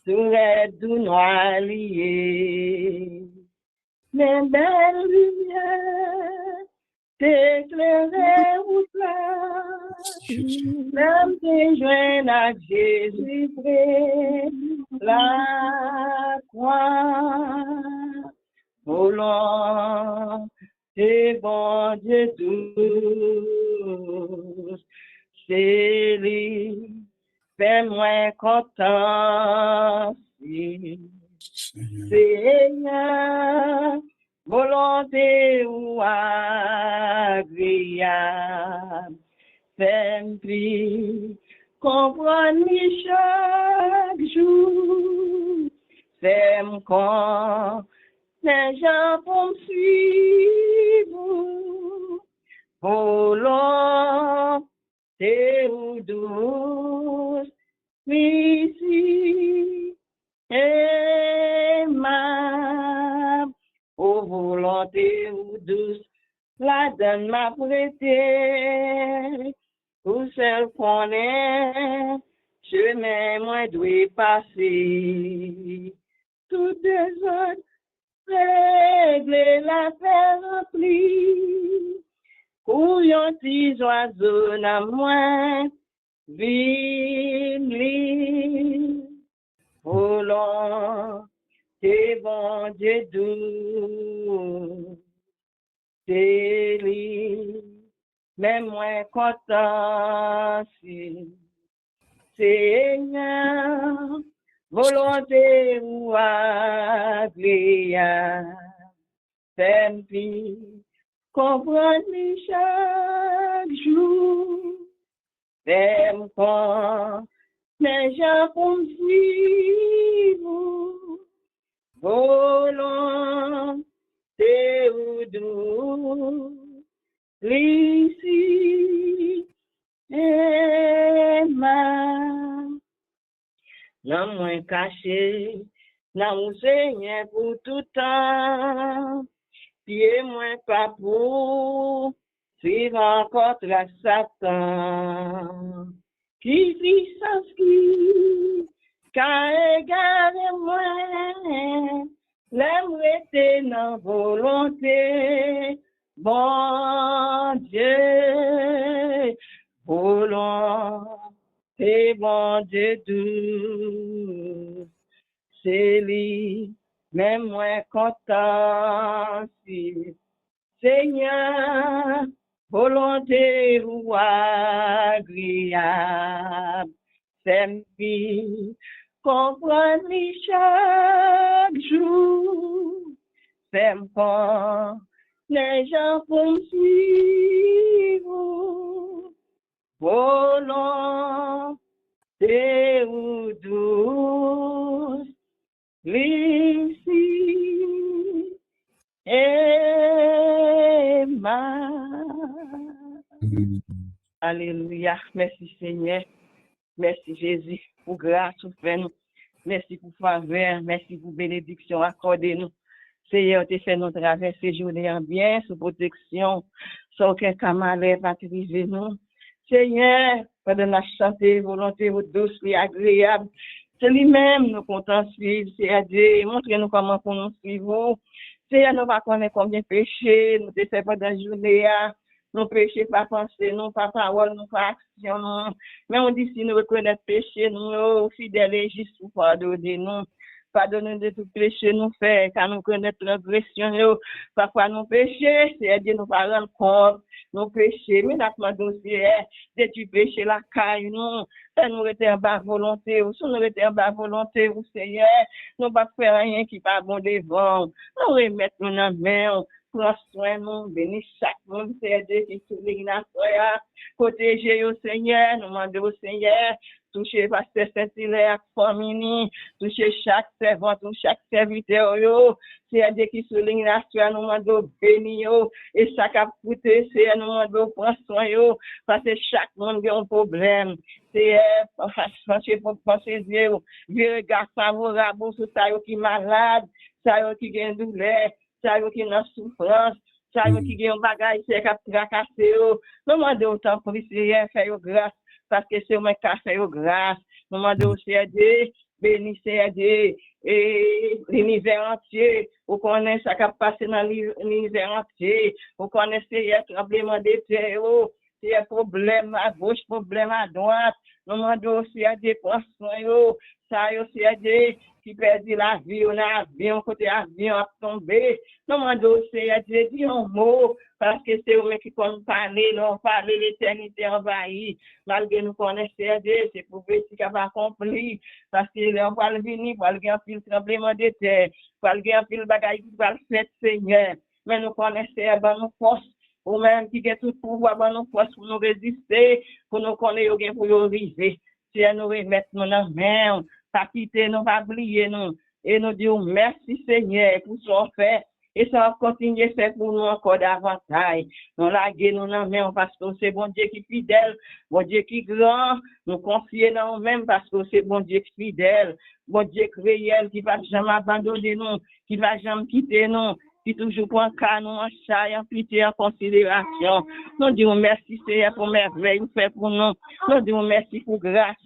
Speaker 4: sur les doux noirs liés. Mais belle lumière, t'éclairer ou pas, même tes joints à Jésus près, la croix, volant. C'est bon Dieu tous, c'est lui, fais-moi content, Seigneur, volonté ou agréable, fais-moi prier, comprends-moi chaque jour, fais-moi quand les gens pour me suivre, volonté ou douce, ici aimable, ô volonté ou douce, la donne m'a prêté, pour celle qu'on est, chemin moi dois passer, tout désordre, régler l'affaire remplie, pour yon petit oiseau n'a moins, vive, volant, c'est bon Dieu doux, c'est lui, même moins content, Seigneur, volonté ou agréable, fais-moi comprendre chaque jour, fais-moi mais j'en pour me suivre, volonté ou douce, l'ici et ma, non moins caché, non Seigneur pour tout temps, pied moins pas pour, suivre encore la Satan, qui puissance qui, qu'a égaré moi, l'aimerait dans volonté, bon Dieu, volonté, bon Dieu doux, c'est lui, même moins content, si Seigneur, volonté ou agréable, c'est comprendre chaque jour, c'est pas les gens pour me suivre, volonté ou douce, l'ici et ma. Alléluia. Merci Seigneur. Merci Jésus pour grâce pour faire nous. Merci pour faveur. Merci pour bénédiction accordée nous. Seigneur, tu fait nous traverser journée en bien, sous protection, sans aucun camarade va triver nous. Seigneur, pendant la santé, volonté, douce et agréable, c'est lui-même nous comptons suivre, c'est-à-dire, montrez-nous comment pour nous suivre. Seigneur, nous va connaître combien de péchés nous te fait pendant la journée, nous péchés pas penser, nous pas parole, nous pas action, nous. Mais on dit si nous reconnaissons péché, nous fidèles et justes pour pardonner nous. Pardonne de tout péché nous fait, car nous connaissons transgression, parfois nous péchés, c'est-à-dire nous pas rendre compte, nous péchés, mais nous demandons de tu péché la caille, nous, ça nous était en bas volonté, ou si nous était en bas volonté, ou Seigneur, nous pas faire rien qui pas bon devant, nous remettre nous dans la main, prends soin nous, bénis chaque monde, c'est-à-dire qui souligne la soya, protéger au Seigneur, nous demandons au Seigneur, toucher pasteur Saint-Hilaire, famille, toucher chaque servante, chaque serviteur, c'est-à-dire qui souligne la soya, nous demandons bénir, et chaque apôtre, c'est nous demandons prendre soin, parce que chaque monde a un problème. C'est pour penser, vieux regard favorable sur ça qui est malade, ça qui a une douleur, ça qui est en souffrance, ça qui a un bagage, c'est qui a tracassé. Nous demandons autant pour essayer de faire grâce, parce que c'est moi qui a fait grâce. Nous demandons aussi à Dieu, bénissez à Dieu, et l'univers entier, vous connaissez ça qui a passé dans l'univers entier, vous connaissez le tremblement de terre, il y a problème à gauche, problème à droite. Nous demandons aussi à Dieu pour soin, ça aussi à Dieu qui perdit la vie, on a avion, côté avion a tombé. Nous demandons aussi à Dieu dire un mot, parce que c'est eux qui connaissent parler, nous parler l'éternité envahie. Malgré nous connaissons à Dieu, c'est pour ver si ça va accomplir, parce que là, on va le venir, on va le gagner un tremblement de terre, on va le gagner un bagage qui va le faire, Seigneur. Mais nous connaissons à nous force. Ou même qui a tout pouvoir pour nous force pour nous résister, pour nous connaître pour nous arriver. Si nous remettre nous dans la main, pas quitter nous, pas oublier nous. Et nous disons merci Seigneur pour ce qu'on fait. Et ça va continuer à faire pour nous encore davantage. Nous laguer nous dans la main parce que c'est bon Dieu qui est fidèle, bon Dieu qui est grand. Nous confier dans nous-mêmes parce que c'est bon Dieu qui est fidèle, bon Dieu qui est réel, qui ne va jamais abandonner nous, qui ne va jamais quitter nous. Qui toujours prend cas nous en charge, en pitié, en considération. Nous disons merci Seigneur pour merveille vous faites pour nous. Nous disons merci pour grâce,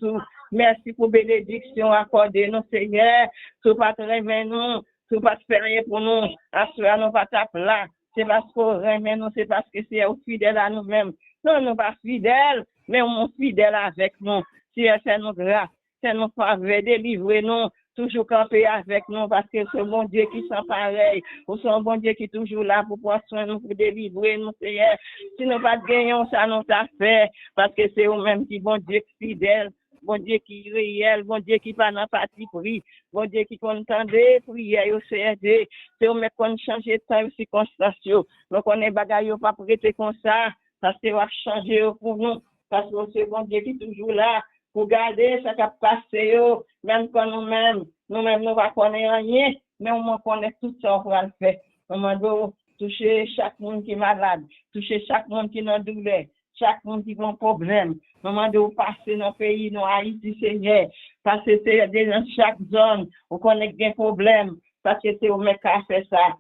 Speaker 4: merci pour bénédiction accordée nous Seigneur. Tu pas te remettre nous, tu pas te faire rien pour nous. Assurer nous pas ta place. C'est parce qu'on remet nous, c'est parce que c'est fidèle à nous-mêmes. Nous ne sommes pas fidèles, mais on est fidèle avec nous. Seigneur, c'est nous grâce, c'est nous faveur, délivrer nous. Toujours camper avec nous parce que c'est un bon Dieu qui sent pareil. Ou c'est un bon Dieu qui est toujours là pour prendre soin de nous, pour délivrer nous, Seigneur. Si nous pas gagnons, ça nous a fait parce que c'est eux-mêmes qui bon Dieu qui fidèle, bon Dieu qui est réel, bon Dieu qui pas dans parti pris, bon Dieu qui entendait prière au CRD. C'est eux-mêmes qu'on change de temps et circonstances. Donc on est bagaille pas prêter comme ça parce que va changer pour nous parce que c'est bon Dieu qui est toujours là. pour garder ce qui a passé, même quand nous-mêmes, nous ne connaissons rien, mais on connaît tout ça pour le faire. Maman, toucher chaque monde qui est malade, toucher chaque monde qui est dans douleur, chaque monde qui a un problème. Maman, de passer dans le pays, dans Haïti, Seigneur, parce que c'est dans chaque zone, on connaît des problèmes, parce que c'est au mec qui a fait ça.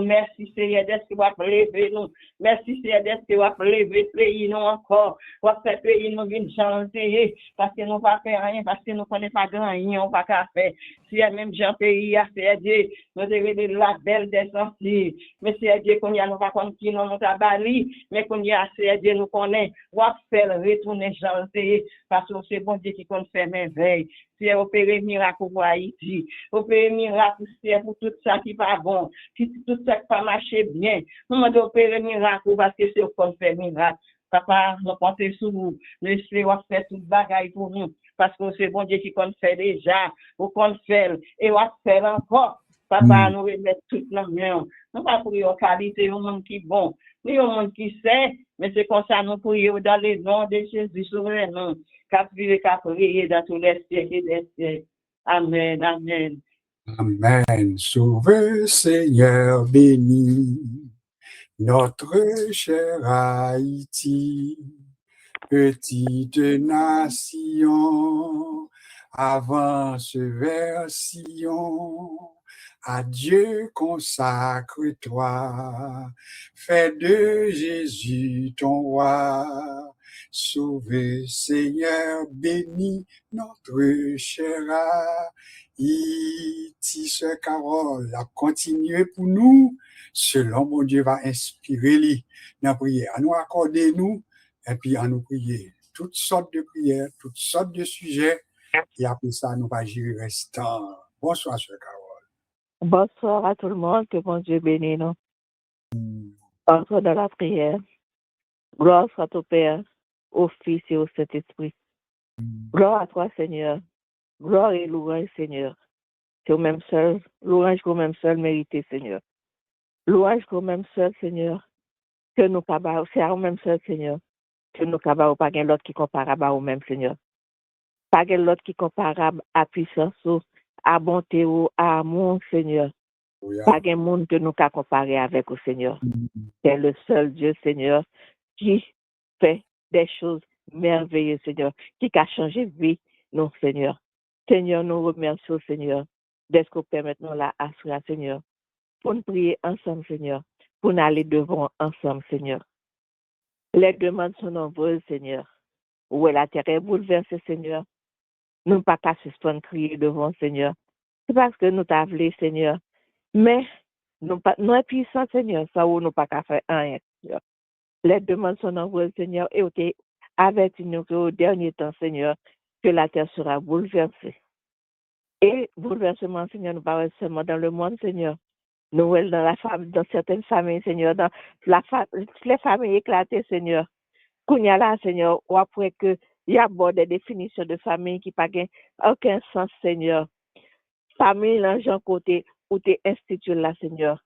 Speaker 4: Merci Seigneur d'être que vous avez levé nous. Merci Seigneur d'être que vous avez levé le pays nous encore. Vous avez fait pays nous une chanter parce que nous pas faire rien, parce que nous connaissons pas grand rien, on pas qu'à faire. Si même Jean pays a fait Dieu, nous devons la belle des sorties. Mais c'est Dieu qu'on y a nous pas qu'on qui nous tabali, mais qu'on y a c'est Dieu nous connaît. Vous faire retourner chanter parce que c'est bon Dieu qui compte faire merveille. C'est opérer miracle pour Haïti, opérer miracle pour tout ça qui pas bon, tout ça qui pas marché bien. Nous devons opérer miracle parce que c'est au qu'on fait miracle. Papa, nous comptons sur vous. Nous espérons faire tout bagaille pour nous parce que c'est bon Dieu qui compte faire déjà, ou compte faire et on faire encore. Papa, nous remettons tout dans le monde. Nous pas pour une qualité, un monde qui est bon, ni un monde qui sait, mais c'est comme ça nous prions dans le nom de Jésus souverain. Qu'à vivre, qu'à prier dans tous les siècles des siècles. Amen, amen.
Speaker 1: Amen. Sauve, Seigneur, béni notre cher Haïti, petite nation, avance vers Sion. À Dieu consacre-toi, fais de Jésus ton roi. Sauve, Seigneur, béni notre cher Haïti. Ce Carole a continué pour nous, selon mon Dieu va inspirer lui dans la prière. À nous accorder nous, et puis à nous prier. Toutes sortes de prières, toutes sortes de sujets, et après ça, nous va gérer restant. Bonsoir, Sœur Carole.
Speaker 5: Bonsoir à tout le monde, que bon Dieu bénisse nous. Entre dans la prière. Gloire soit au Père, au Fils et au Saint-Esprit. Gloire à toi, Seigneur. Gloire et louange, Seigneur. C'est au même seul, louange qu'au même seul mérité, Seigneur. Louange qu'au même seul, Seigneur. Que nous cabarons, c'est au même seul, Seigneur. Que nous cabarons, pas l'autre qui comparable au même, Seigneur. Pas l'autre qui comparable à puissance, à bonté ou à amour, Seigneur. Pas de monde que nous qu'à comparer avec au Seigneur. C'est le seul Dieu, Seigneur, qui fait des choses merveilleuses, Seigneur, qui a changé vie, non, Seigneur. Seigneur, nous remercions, Seigneur, d'être que permettons la assurance, Seigneur, pour nous prier ensemble, Seigneur, pour nous aller devant ensemble, Seigneur. Les demandes sont nombreuses, Seigneur. Où est la terre est bouleversée, Seigneur. Nous ne pas qu'à suspendre crier devant, Seigneur. C'est parce que nous t'avons, Seigneur. Mais nous sommes puissants, Seigneur, ça où nous pas qu'à faire rien, Seigneur. Les demandes sont nombreuses, Seigneur, et tu avertis nous qu'au dernier temps, Seigneur, que la terre sera bouleversée. Et bouleversement, Seigneur, nous parlons seulement dans le monde, Seigneur. Nous dans certaines familles, Seigneur, dans les familles éclatées, Seigneur. Qu'on y a là, Seigneur, ou après que il y a des définitions de famille qui n'ont aucun sens, Seigneur. Famille, l'argent côté, où tu institues là, Seigneur.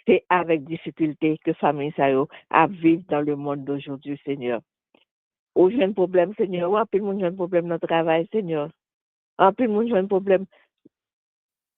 Speaker 5: C'est avec difficulté que famille ça à vivre dans le monde d'aujourd'hui, Seigneur. Ou j'ai un problème, Seigneur. Ou en plus, j'ai un problème dans le travail, Seigneur. En plus, j'ai un problème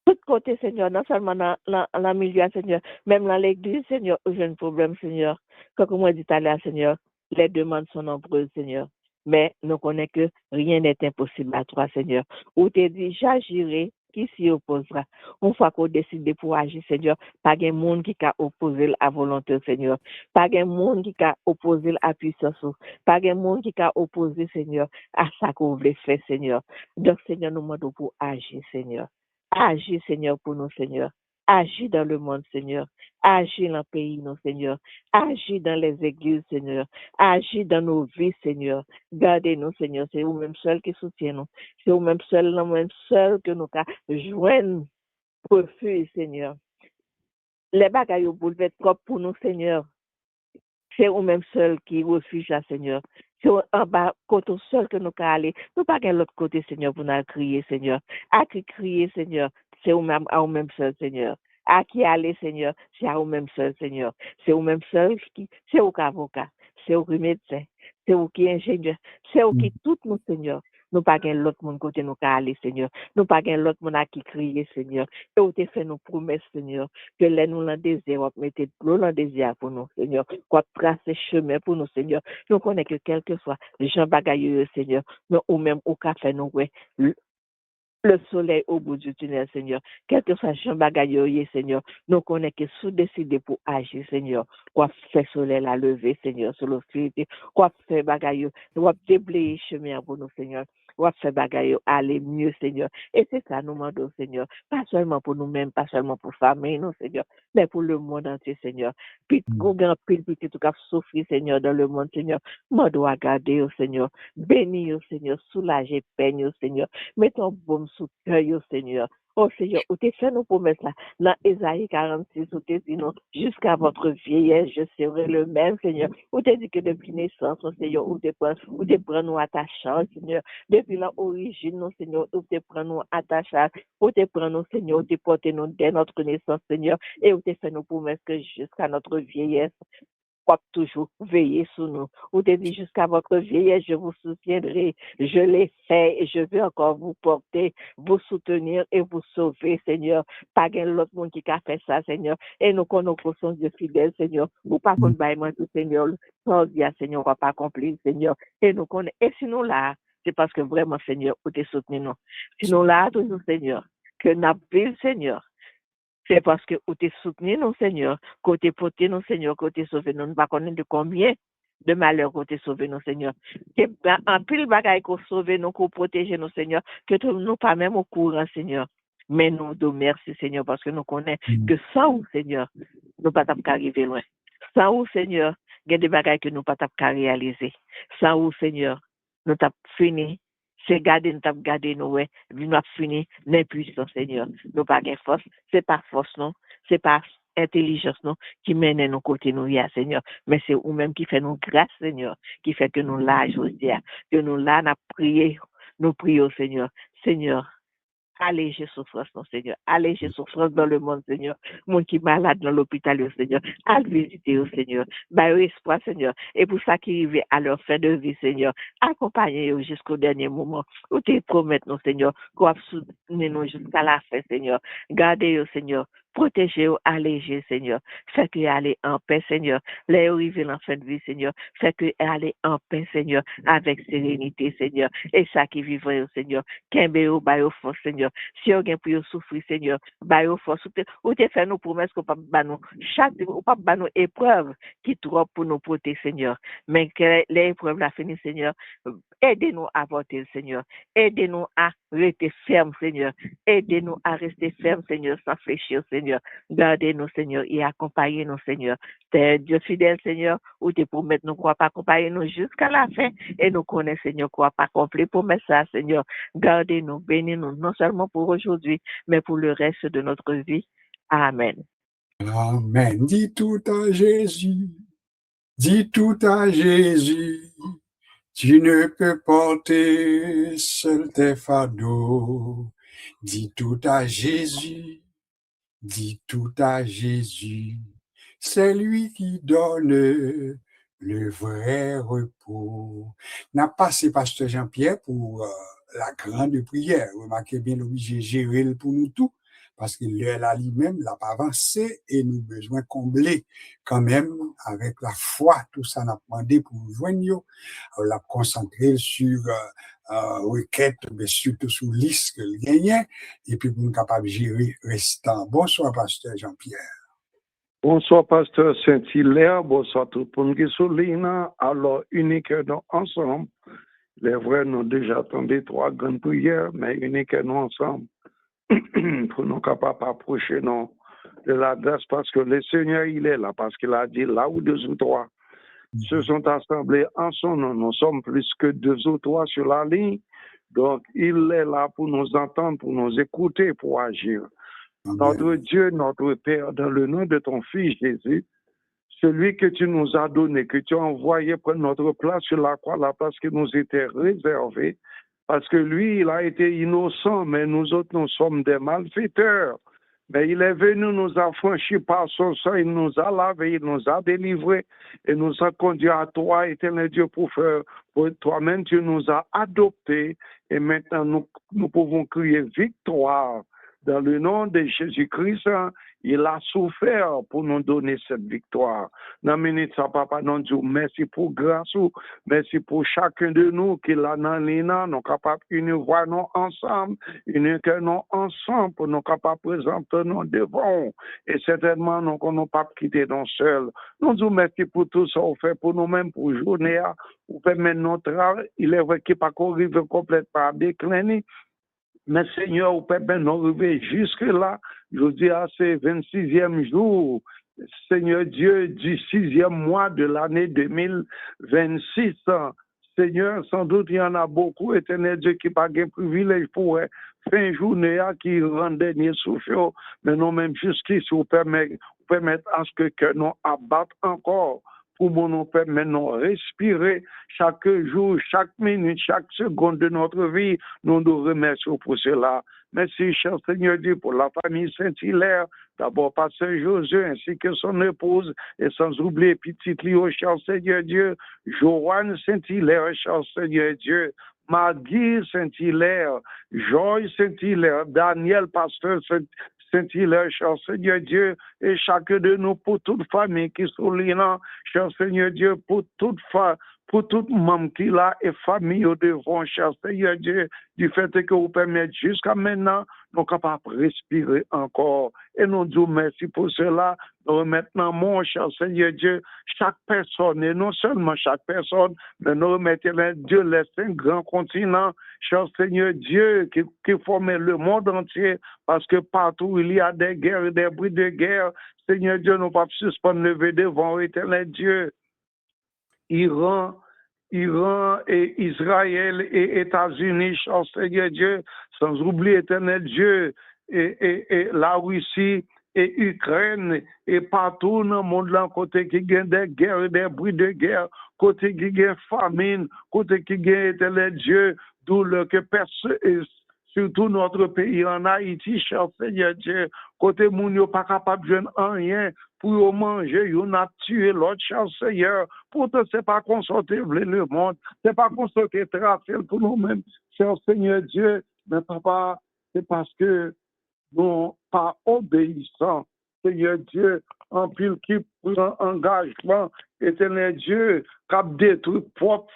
Speaker 5: tout côté, Seigneur, non seulement dans le milieu, Seigneur, même dans l'église, Seigneur, j'ai un problème, Seigneur. Comme moi dit tout à l'heure, Seigneur, les demandes sont nombreuses, Seigneur. Mais nous connaissons que rien n'est impossible à toi, Seigneur. Ou tu dit, j'agirai, qui s'y opposera. Une fois qu'on décide pour agir, Seigneur, pas de monde qui a opposé à volonté, Seigneur. Pas de monde qui a opposé à puissance. Pas de monde qui a opposé, Seigneur, à ça qu'on voulait faire, Seigneur. Donc, Seigneur, nous demandons pour agir, Seigneur. Agis, Seigneur, pour nous, Seigneur. Agis dans le monde, Seigneur. Agis dans le pays, non, Seigneur. Agis dans les églises, Seigneur. Agis dans nos vies, Seigneur. Gardez-nous, Seigneur. C'est vous-même seul qui soutient nous. C'est vous-même seul que nous joignons refuge, Seigneur. Les bagailles bouleversent trop pour nous, Seigneur. C'est vous-même seul qui refuge là, Seigneur. C'est en bas, côté seul que nous pouvons aller. Nous pas qu'à l'autre côté, Seigneur, pour nous crier, Seigneur. À qui crier, Seigneur, c'est vous-même, à vous-même seul, Seigneur. À qui aller, Seigneur, c'est à vous-même seul, Seigneur. C'est vous-même seul qui, c'est vous qui avocat, c'est vous qui médecin, c'est vous qui ingénieur, c'est vous qui tout nous, Seigneur. Nous pas gain l'autre monde côté nous ka aller, Seigneur. Nous pas gain l'autre monde à qui crier, Seigneur. Et ou te fait nos promesses, Seigneur, que les nous l'en désir, ou mettez l'eau l'en désir pour nous, Seigneur. Quoi tracer chemin pour nous, Seigneur. Nous connaissons que quel que soit les gens bagailleux, Seigneur, nous ou même au café nous ouais le soleil au bout du tunnel, Seigneur. Quel que soit Jean bagailleux, Seigneur, nous connaissons que sous décider pour agir, Seigneur. Quoi faire soleil la lever, Seigneur, sur l'obscurité. Quoi faire bagailleux, quoi déblayer chemin pour nous, Seigneur. Quoi faire bagailleux aller mieux, Seigneur. Et c'est ça nous demandons, Seigneur. Pas seulement pour nous-mêmes, pas seulement pour famille, non, Seigneur, mais pour le monde entier, Seigneur. Puis, grand pile, petit, tout cas, souffrir, Seigneur, dans le monde, Seigneur. Moi, dois garder, au Seigneur. Bénir, au Seigneur. Soulager, peine, au Seigneur. Mets ton baume sous cœur, Seigneur. Oh Seigneur, où t'es fait nos promesses là. Dans Ésaïe 46, où t'es dit non, jusqu'à votre vieillesse, je serai le même, Seigneur. Où t'es dit que depuis naissance, oh Seigneur, où t'es prends nous à ta charge, Seigneur. Depuis l'origine, non, Seigneur, où t'es prends nous à ta charge. Où t'es prends nous, Seigneur, où t'es porté nous dès notre naissance, Seigneur. Et où t'es fait nos promesses que jusqu'à notre vieillesse, toujours veiller sur nous. Ou te dit jusqu'à votre vieillesse, je vous soutiendrai. Je l'ai fait et je vais encore vous porter, vous soutenir et vous sauver, Seigneur. Pas qu'un l'autre monde qui a fait ça, Seigneur. Et nous connaissons son Dieu fidèle, Seigneur. Ou pas qu'on baille moi tout, Seigneur. Sans dire, Seigneur, on va pas accomplir, Seigneur. Et nous connaissons. Et sinon là, c'est parce que vraiment, Seigneur, vous te soutenez nous. Sinon là, toujours, Seigneur, que n'a pas Seigneur. C'est parce que vous t'es soutenu, non, Seigneur, que t'es porté, non, Seigneur, que t'es sauvé. Nous ne pas connaître de combien de malheurs que t'es sauvé, non, Seigneur. En pile bagaille qu'on sauve, nous, qu'on protège, non, Seigneur, que nous pas même au courant, Seigneur. Mais nous, nous merci, Seigneur, parce que nous connaissons que sans vous, Seigneur, nous pas arriver loin. Sans vous, Seigneur, il y a des bagailles que nous pas réaliser. Sans vous, Seigneur, nous t'avons fini. C'est garder, nous t'avons gardé, nous, ouais, nous avons fini l'impuissance, Seigneur. Nous pas de force, c'est pas force, non, c'est pas intelligence, non, qui mène nos côtés, nous, Seigneur. Mais c'est vous-même qui fait nous grâce, Seigneur, qui fait que nous là, je dis, que nous là, nous prions, Seigneur. Seigneur, alléger souffrance, non, Seigneur. Alléger souffrance dans le monde, Seigneur. Monde qui est malade dans l'hôpital, Seigneur. Allez visiter, Seigneur. Bah, espoir, Seigneur. Et pour ça qui arrive à leur fin de vie, Seigneur. Accompagnez-nous jusqu'au dernier moment. Où te promettez, non, Seigneur. Qu'on va soutenir nous jusqu'à la fin, Seigneur. Gardez-nous, Seigneur. Protégez-vous, allégez, Seigneur. Faites que aller en paix, Seigneur. Les arriver en fin de vie, Seigneur. Faites que aller en paix, Seigneur, avec sérénité, Seigneur. Et ça qui vivrait, Seigneur. Qu'embéo, bayo force, Seigneur. Si on a pu souffrir, Seigneur, bayo force. Ou te fait nos promesses qu'on pas banou. Chaque, ou pas banou épreuve qui trop pour nous protéger, Seigneur. Mais que les épreuves la finissent, Seigneur. Aidez-nous à voter, Seigneur. Aidez-nous à rester ferme, Seigneur. Aidez-nous à rester ferme, Seigneur, sans fléchir, Seigneur. Gardez-nous, Seigneur, et accompagnez-nous, Seigneur. T'es Dieu fidèle, Seigneur, ou te promettre nous crois pas accompagner nous jusqu'à la fin. Et nous connaissons, Seigneur, crois pas accomplir pour ça, Seigneur. Gardez-nous, bénis-nous, non seulement pour aujourd'hui, mais pour le reste de notre vie. Amen.
Speaker 1: Amen. Dis tout à Jésus. Dis tout à Jésus. Tu ne peux porter seul tes fardeaux. Dis tout à Jésus. Dis tout à Jésus. C'est lui qui donne le vrai repos. N'a passé pasteur Jean-Pierre pour la grande prière. Remarquez bien, l'obligé gérer pour nous tout. Parce que l'heure là lui-même l'a pas avancé et nous besoin combler quand même avec la foi tout ça n'a demandé pour nous joindre. Alors l'a concentré sur requête mais surtout sur liste que le gagnait et puis pour nous capable de gérer restant. Bonsoir pasteur Jean-Pierre.
Speaker 6: Bonsoir pasteur Saint-Hilaire, bonsoir tout le monde qui souligne. Alors unique nous ensemble. Les vrais nous déjà attendu 3 grandes prières mais unique nous ensemble. Pour nous capables d'approcher de la grâce parce que le Seigneur il est là, parce qu'il a dit là où 2 ou 3 se sont assemblés en son nom, nous sommes plus que 2 ou 3 sur la ligne, donc il est là pour nous entendre, pour nous écouter, pour agir. Amen. Notre Dieu, notre Père, dans le nom de ton Fils Jésus, celui que tu nous as donné, que tu as envoyé prendre notre place sur la croix, la place qui nous était réservée, parce que lui, il a été innocent, mais nous autres, nous sommes des malfaiteurs. Mais il est venu nous affranchir par son sang, il nous a lavé, il nous a délivrés, et nous a conduits à toi, éternel Dieu, pour toi-même, tu nous as adoptés, Et maintenant, nous pouvons crier victoire. Dans le nom de Jésus-Christ, il a souffert pour nous donner cette victoire. Dans minute, ça, papa, nous disons merci pour grâce, merci pour chacun de nous qui l'a dans l'INA, nous capables de voir nous ensemble, unir que nous ensemble pour nous capables de présenter nous devant. Et certainement, nous ne pouvons pas quitter nous seuls. Nous disons merci pour tout ça, on fait pour nous-mêmes, pour journée, pour permettre notre travail. Il est vrai qu'il n'est pas arrivé complètement à décliner. Mais Seigneur, vous pouvez bien nous arriver jusque-là. Je dis à ce 26e jour, Seigneur Dieu, du 6e mois de l'année 2026. Seigneur, sans doute, il y en a beaucoup, éternel Dieu, qui n'ont pas de privilège pour fin journée qui rend dernier souffle. Mais non, même jusqu'ici, vous permettez à ce que nous abattent encore. Pour nous permettre de respirer chaque jour, chaque minute, chaque seconde de notre vie. Nous nous remercions pour cela. Merci, cher Seigneur Dieu, pour la famille Saint-Hilaire. D'abord, Pasteur Josué, ainsi que son épouse, et sans oublier petite Léo, cher Seigneur Dieu, Joanne Saint-Hilaire, cher Seigneur Dieu, Maggie Saint-Hilaire, Joy Saint-Hilaire, Daniel, Pasteur Saint-Hilaire, cher Seigneur Dieu, et chacun de nous, pour toute famille qui sont là, cher Seigneur Dieu, pour toute membre qui là et famille au devant, cher Seigneur Dieu, du fait que vous permettez jusqu'à maintenant, nous sommes capables de respirer encore. Et nous disons merci pour cela. Nous remettons, mon cher Seigneur Dieu, chaque personne, et non seulement chaque personne, mais nous remettons Dieu, les 5 grands continents, cher Seigneur Dieu, qui forment le monde entier, parce que partout il y a des guerres et des bruits de guerre. Seigneur Dieu, nous ne pouvons pas suspendre lever devant éternel Dieu. Iran et Israël et États-Unis, cher Seigneur Dieu, sans oublier éternel Dieu, et la Russie et Ukraine, et partout dans le monde, là, côté qui gagne des guerres et des bruits de guerre, côté qui gagne famine, côté qui gagne éternel Dieu, douleur que personne, surtout notre pays en Haïti, cher Seigneur Dieu, côté moun yo pas capable de joindre rien pour manger, on a tué l'autre, cher Seigneur. Pourtant, c'est pas qu'on sorte le monde, c'est pas qu'on sorte tracer pour nous-mêmes, cher Seigneur Dieu, mais papa, c'est parce que nous pas obéissants, Seigneur Dieu, en pile qui prend engagement, éternel Dieu, cap détruit propre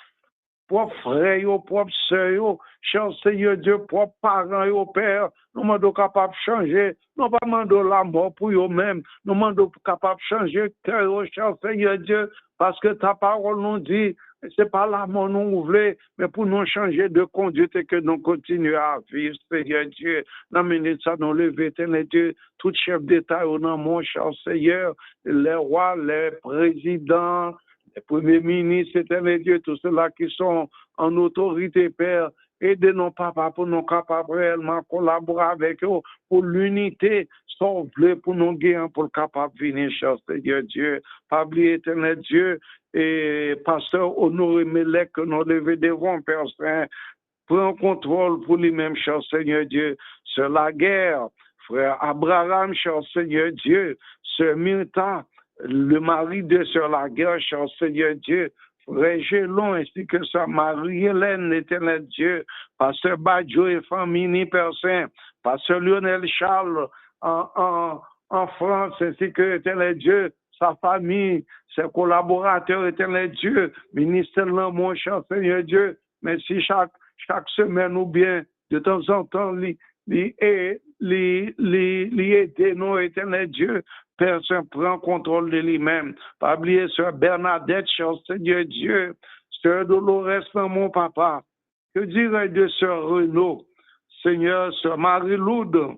Speaker 6: frère, propre soeur, cher Seigneur Dieu, propre parents, père, nous sommes capables de changer, nous ne demandons pas la mort pour eux-mêmes, nous sommes capables de changer le cœur, cher Seigneur Dieu, parce que ta parole nous dit, ce n'est pas la mort nous voulons, mais pour nous changer de conduite et que nous continuons à vivre, Seigneur Dieu. Dans minute, ça nous lever, éternel Dieu, tout chef d'État, au nom mon cher Seigneur, les rois, les présidents, les premiers ministres, éternel Dieu, tous ceux-là qui sont en autorité, Père, aidez-nous, papa, pour nous capables réellement collaborer avec eux, pour l'unité, sauver, pour nous guérir, pour le capable de venir, cher Seigneur Dieu. Pas oublier, éternel Dieu, et pasteur Honoré Melek, que nous devons devant, Père Saint, prends contrôle pour lui-même, cher Seigneur Dieu, sur la guerre. Frère Abraham, cher Seigneur Dieu, Sœur Myrta, le mari de Sœur la guerre, cher Seigneur Dieu, Frère Gélon, ainsi que Sœur Marie-Hélène, l'éternel Dieu, Pasteur Badjo et famille, Père Saint, Pasteur Lionel Charles en France, ainsi que l'éternel Dieu, sa famille, ses collaborateurs, éternel Dieu, ministère de mon cher Seigneur Dieu, merci chaque semaine ou bien de temps en temps, aider nous, éternel Dieu, Père Saint, prend contrôle de lui-même. Pas oublier Sœur Bernadette, cher Seigneur Dieu, Sœur Dolores, mon papa. Que dirais-je de Sœur Renaud, Seigneur, Sœur Marie-Loude,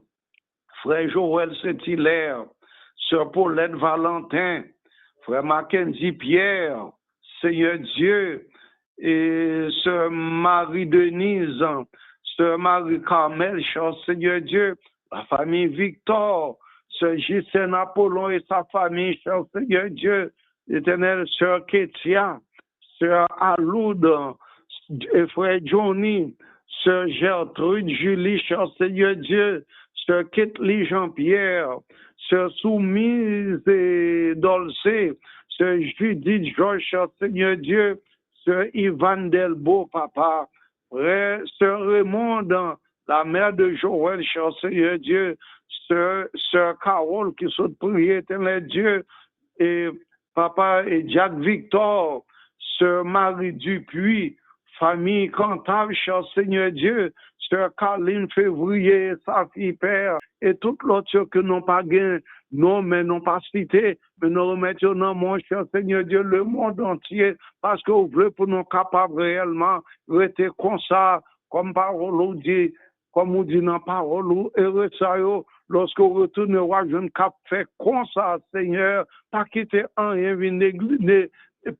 Speaker 6: Frère Joël Saint-Hilaire, Sœur Paulette Valentin, Frère Mackenzie Pierre, Seigneur Dieu, et Sœur Marie-Denise, Sœur Marie-Carmel, cher Seigneur Dieu, la famille Victor, Sœur Gisèle Apollon et sa famille, cher Seigneur Dieu, l'éternel Sœur Kétia, Sœur Aloude, et Frère Johnny, Sœur Gertrude Julie, cher Seigneur Dieu, Sœur Ketli Jean-Pierre, Sœur Soumise et Dolcé, Sœur Judith Georges, cher Seigneur Dieu, Sœur Yvan Delbo, papa, Sœur Raymond, la mère de Joël, cher Seigneur Dieu, Sœur Carole qui sont priées, éternel Dieu, et papa et Jacques Victor, Sœur Marie Dupuis, famille Cantal, cher Seigneur Dieu, Sœur Caroline Février, sa fille père, et toutes l'autre que n'ont pas gagné, non, mais n'ont pas cité, mais nous remettons dans mon cher Seigneur Dieu, le monde entier, parce que vous voulez pour nous capables réellement, rester comme ça, comme parole dit, comme on dit dans parole, et ça, lorsque vous retournez, je ne cap fait comme ça, Seigneur, pas quitter un rien,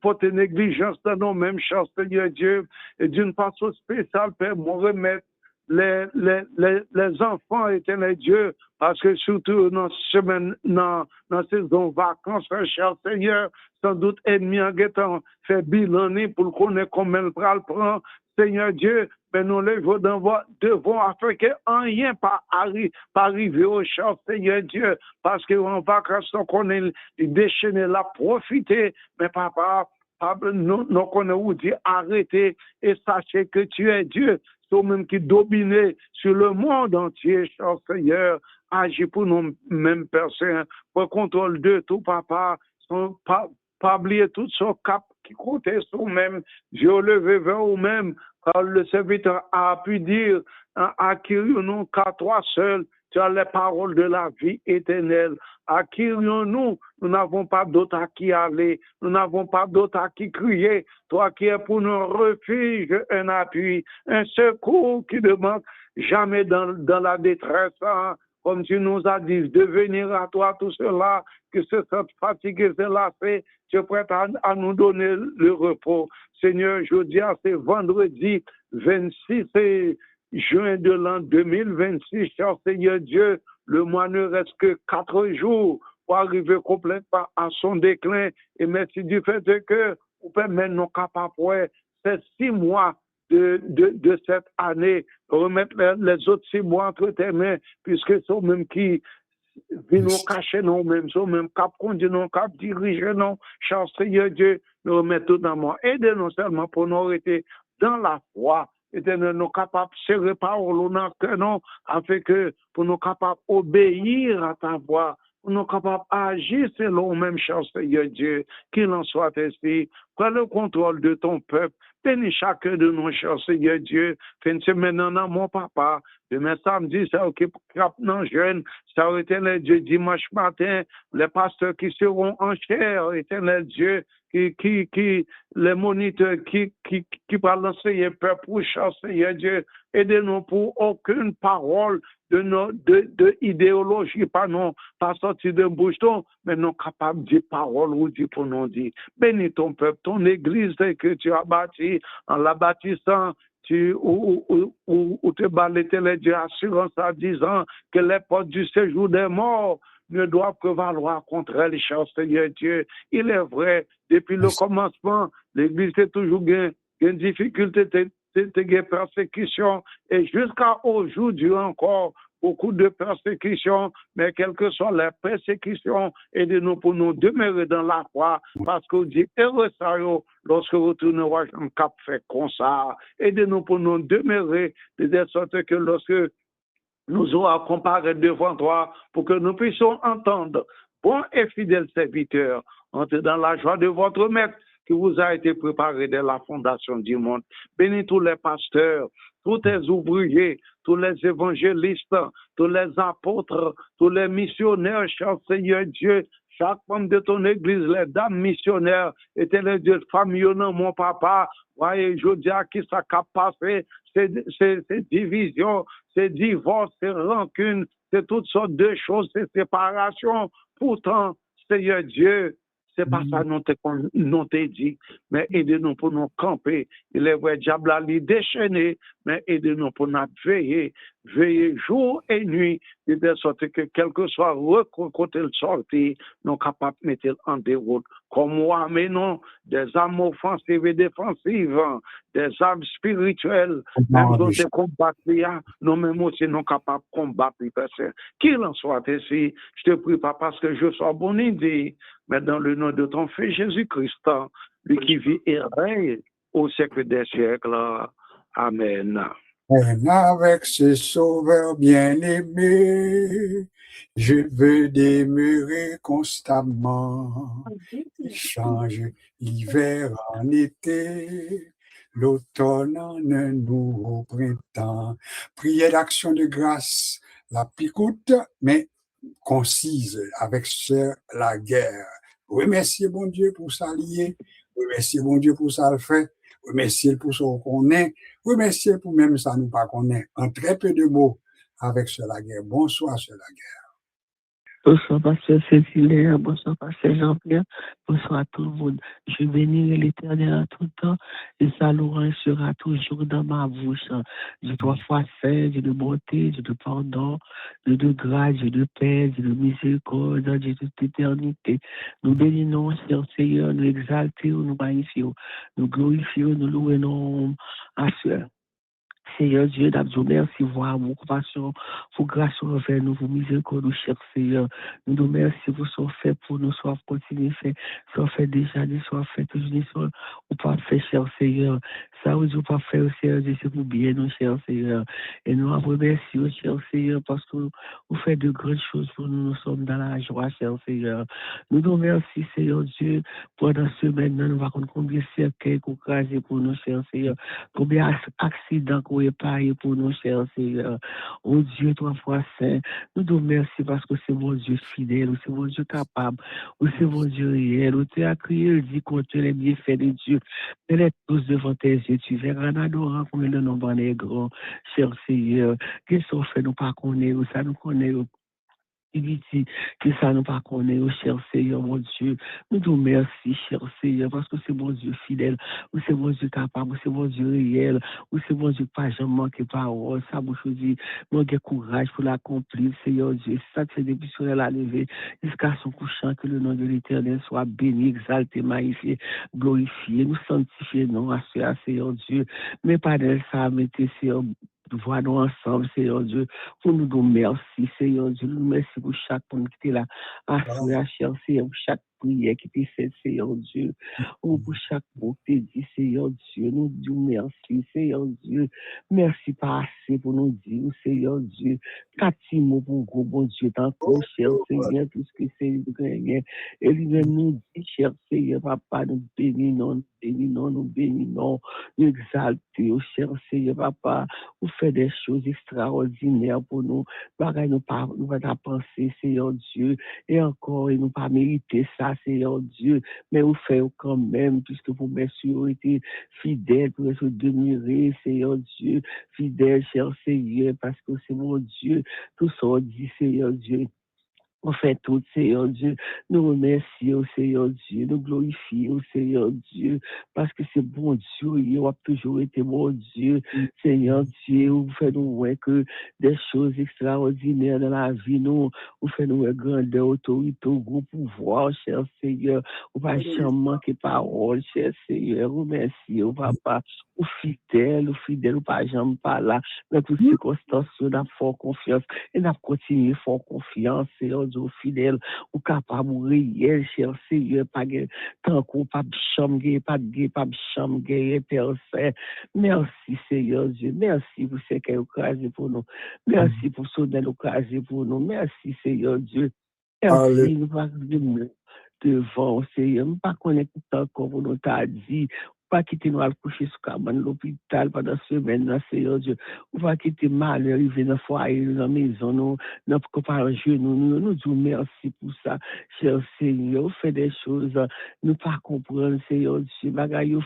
Speaker 6: porter négligence dans nos mêmes chances, Seigneur Dieu, et d'une façon spéciale, Père, moi remettre les enfants, éternel Dieu, parce que surtout dans semaine, dans saison vacances, cher Seigneur, sans doute ennemi en guettant fait bilan pour qu'on ait combien le prend, Seigneur Dieu, mais nous levons devant afin que rien pas arriver au cher Seigneur Dieu, parce qu'en vacances, on est déchaîné, la profiter, mais papa, nous connaissons dit arrêtez et sachez que tu es Dieu, toi-même qui domine sur le monde entier, cher Seigneur, agis pour nous-mêmes, Père Saint, pour contrôle de tout, papa, pas oublier tout son cap qui comptait sur nous-mêmes, Dieu levé vers nous-mêmes, car le serviteur a pu dire, acquérions-nous qu'à toi seul, tu as les paroles de la vie éternelle. Acquérions-nous, nous n'avons pas d'autre à qui aller, nous n'avons pas d'autre à qui crier. Toi qui es pour nous refuge, un appui, un secours qui ne manque jamais dans la détresse. Hein. Comme tu nous as dit, de venir à toi tout cela, que ce soit fatigué, cela fait, tu es prêt à nous donner le repos. Seigneur, je dis à ce vendredi 26 juin de l'an 2026, cher Seigneur Dieu, le mois ne reste que 4 jours pour arriver complètement à son déclin. Et merci du fait que vous permettez nous capables ces 6 mois de cette année, remettre les autres 6 mois entre tes mains, puisque c'est eux-mêmes qui viennent nous cacher nous-mêmes, c'est eux-mêmes qui conduisent nous, qui dirigent nous, cher Seigneur Dieu, nous remettons tout dans moi. Aidez-nous seulement pour nous arrêter dans la foi. Éternel, nous capables de serrer parole dans le cœur, afin que pour nous capables d'obéir à ta voix, pour nous capables d'agir selon même cher Seigneur Dieu, qu'il en soit ainsi. Prends le contrôle de ton peuple, bénis chacun de nous, cher Seigneur Dieu. Fais une semaine dans mon papa. Demain samedi, ça occupe non jeune, ça éternel Dieu, dimanche matin, les pasteurs qui seront en chair, éternel Dieu, qui les moniteurs qui parlent l'enseigner peuple pour cher Seigneur Dieu, aidez-nous pour aucune parole de idéologie, pas sortir de bouche, mais non capable de parole ou de pour nous dire. Bénis ton peuple, ton église que tu as bâti, en la bâtissant, ou te balais les Dieu assurance en disant que les portes du séjour des morts ne doivent que valoir contre elle, cher Seigneur Dieu. Il est vrai, depuis le commencement, l'Église a toujours une difficulté, de persécution, et jusqu'à aujourd'hui encore, beaucoup de persécutions, mais quelles que soient les persécutions, aidez-nous pour nous demeurer dans la foi, parce qu'on dit, heureux ça, lorsque vous tournez un cap fait comme ça, aidez-nous pour nous demeurer, de sorte que lorsque nous aurons à comparer devant toi, pour que nous puissions entendre, bon et fidèle serviteur, entrez dans la joie de votre maître, qui vous a été préparé dès la fondation du monde. Bénis tous les pasteurs, tous les ouvriers, tous les évangélistes, tous les apôtres, tous les missionnaires, cher Seigneur Dieu, chaque membre de ton église, les dames missionnaires, éternel Dieu, famille, mon papa, voyez, je dis à qui ça a passé, ces divisions, ces divorces, ces rancunes, c'est toutes sortes de choses, ces séparations. Pourtant, Seigneur Dieu, c'est pas ça nous t'ai dit, mais aidez-nous pour nous camper. Il est vrai, diable a déchaîné, mais aidez-nous pour nous veiller jour et nuit, de sorte que quel que soit côté le sorti, nous sommes capables de mettre en déroute. Comme moi, mais non, des armes offensives et défensives, des armes spirituelles, même dans des combats, nous-mêmes aussi, nous sommes capables de combattre les personnes. Qu'il en soit ainsi, je te prie pas parce que je sois bon idée, mais dans le nom de ton Fils Jésus-Christ, lui qui vit et règne au siècle des siècles. Amen.
Speaker 1: Et avec ce sauveur bien-aimé, je veux demeurer constamment. Il change l'hiver en été, l'automne en un nouveau printemps. Prière d'action de grâce, la picoute, mais concise, avec Sœur Laguerre. Remerciez bon Dieu pour s'allier, remerciez bon Dieu pour ça le fait, remerciez pour ce qu'on est, remerciez pour même ça nous pas qu'on est. En très peu de mots avec Sœur Laguerre. Bonsoir, Sœur Laguerre.
Speaker 5: Bonsoir, Pasteur Cécilaire. Bonsoir, Pasteur Jean-Pierre. Bonsoir à tout le monde. Je bénirai l'Éternel en tout temps et sa louange sera toujours dans ma bouche. Dieu 3 fois saint, Dieu de bonté, Dieu de pardon, Dieu de grâce, Dieu de paix, Dieu de miséricorde, Dieu de toute éternité. Nous bénissons, cher Seigneur, nous exaltons, nous magnifions, nous glorifions, nous louons à ceux. Seigneur Dieu, d'abord, merci pour amour, compassion, pour grâce envers nous, pour miséricorde, cher Seigneur. Nous nous merci pour ce fait pour nous, soit continuer fait, soit fait déjà, soit fait toujours, soit ou pas fait, cher Seigneur. Ça, ou pas fait, Seigneur Dieu, c'est pour bien nous, cher Seigneur. Et nous avons merci, cher Seigneur, parce que vous faites de grandes choses pour nous, nous sommes dans la joie, cher Seigneur. Nous nous merci, Seigneur Dieu, pendant ce semaine, nous allons voir combien de cercueils qu'on crase pour nous, cher Seigneur. Combien d'accidents qu'on réparé pour nous, cher Seigneur. Oh Dieu, 3 fois saint, nous te remercions parce que c'est mon Dieu fidèle, c'est mon Dieu capable, c'est mon Dieu réel. Tu as crié, dit contre les bienfaits de Dieu. Elle est tous devant tes yeux, tu verras en adorant comme le nombre est grand, cher Seigneur. Qu'est-ce qu'on fait, nous pas connaître, ça nous connaît. Que ça nous pas connaît, cher Seigneur, mon Dieu. Nous te remercions, cher Seigneur, parce que c'est mon Dieu fidèle, ou c'est mon Dieu capable, ou c'est mon Dieu réel, ou c'est mon Dieu pas jamais manqué parole. Ça, vous dit, manquer courage pour l'accomplir, Seigneur Dieu. Ça, c'est depuis sur la levée jusqu'à son couchant, que le nom de l'Éternel soit béni, exalté, magnifié, glorifié. Nous sanctifions, à ce Seigneur Dieu. Mais pas de ça, mettez, Seigneur, voyons ensemble, Seigneur Dieu, pour nous dire merci, Seigneur Dieu. Nous merci pour chaque monde qui était là, à cher Seigneur, pour chaque prière qui était faite, Seigneur Dieu. Oh, pour chaque mot qui était dit, Seigneur Dieu, nous disons merci, Seigneur Dieu. Merci pas assez pour nous dire, Seigneur Dieu. 4 mots pour gros bon Dieu, tant que cher Seigneur, tout ce que c'est de gagner. Et lui-même nous dit, cher Seigneur, papa, nous bénissons, nous bénissons, nous exaltons, cher Seigneur, papa. Vous faites des choses extraordinaires pour nous. Nous pas penser, Seigneur Dieu, et encore, et nous pas mériter ça, Seigneur Dieu, mais vous faites quand même, puisque vous merci, vous été fidèles pour être demeurés, Seigneur Dieu, fidèles, cher Seigneur, parce que c'est mon Dieu, tout ça dit, Seigneur Dieu. On fait tout, Seigneur Dieu. Nous remercions, Seigneur Dieu. Nous glorifions, Seigneur Dieu. Parce que c'est bon Dieu. Il a toujours été bon Dieu. Seigneur Dieu, vous faites nous voir que des choses extraordinaires dans la vie. Vous faites nous voir grandeur, autorité, gros pouvoir, cher Seigneur. Vous ne pouvez jamais manquer parole, cher Seigneur. Vous remercions, papa. Vous fidèle, vous pas jamais pas là. Dans toutes circonstances, nous avons fort confiance. Et nous continuons fort confiance, Seigneur Dieu, fidèle, ou capable, ou réel, cher Seigneur, pas tant qu'on pas chambre, pas chambre, Père Saint. Merci, Seigneur Dieu. Merci pour ce qu'elle a occasion pour nous. Merci pour ce qu'elle a occasion pour nous. Merci, Seigneur Dieu. Merci, nous pas devant, Seigneur. Nous pas connaître encore, vous nous t'a dit. Pas quitter nous à coucher sur cabane l'hôpital pendant semaine, Seigneur Dieu. On va quitter mal, arriver dans le foyer, dans la maison, nous, dans le genou, nous disons merci pour ça, cher Seigneur. Vous faites des choses, nous pas comprendre, Seigneur Dieu. Bagaille,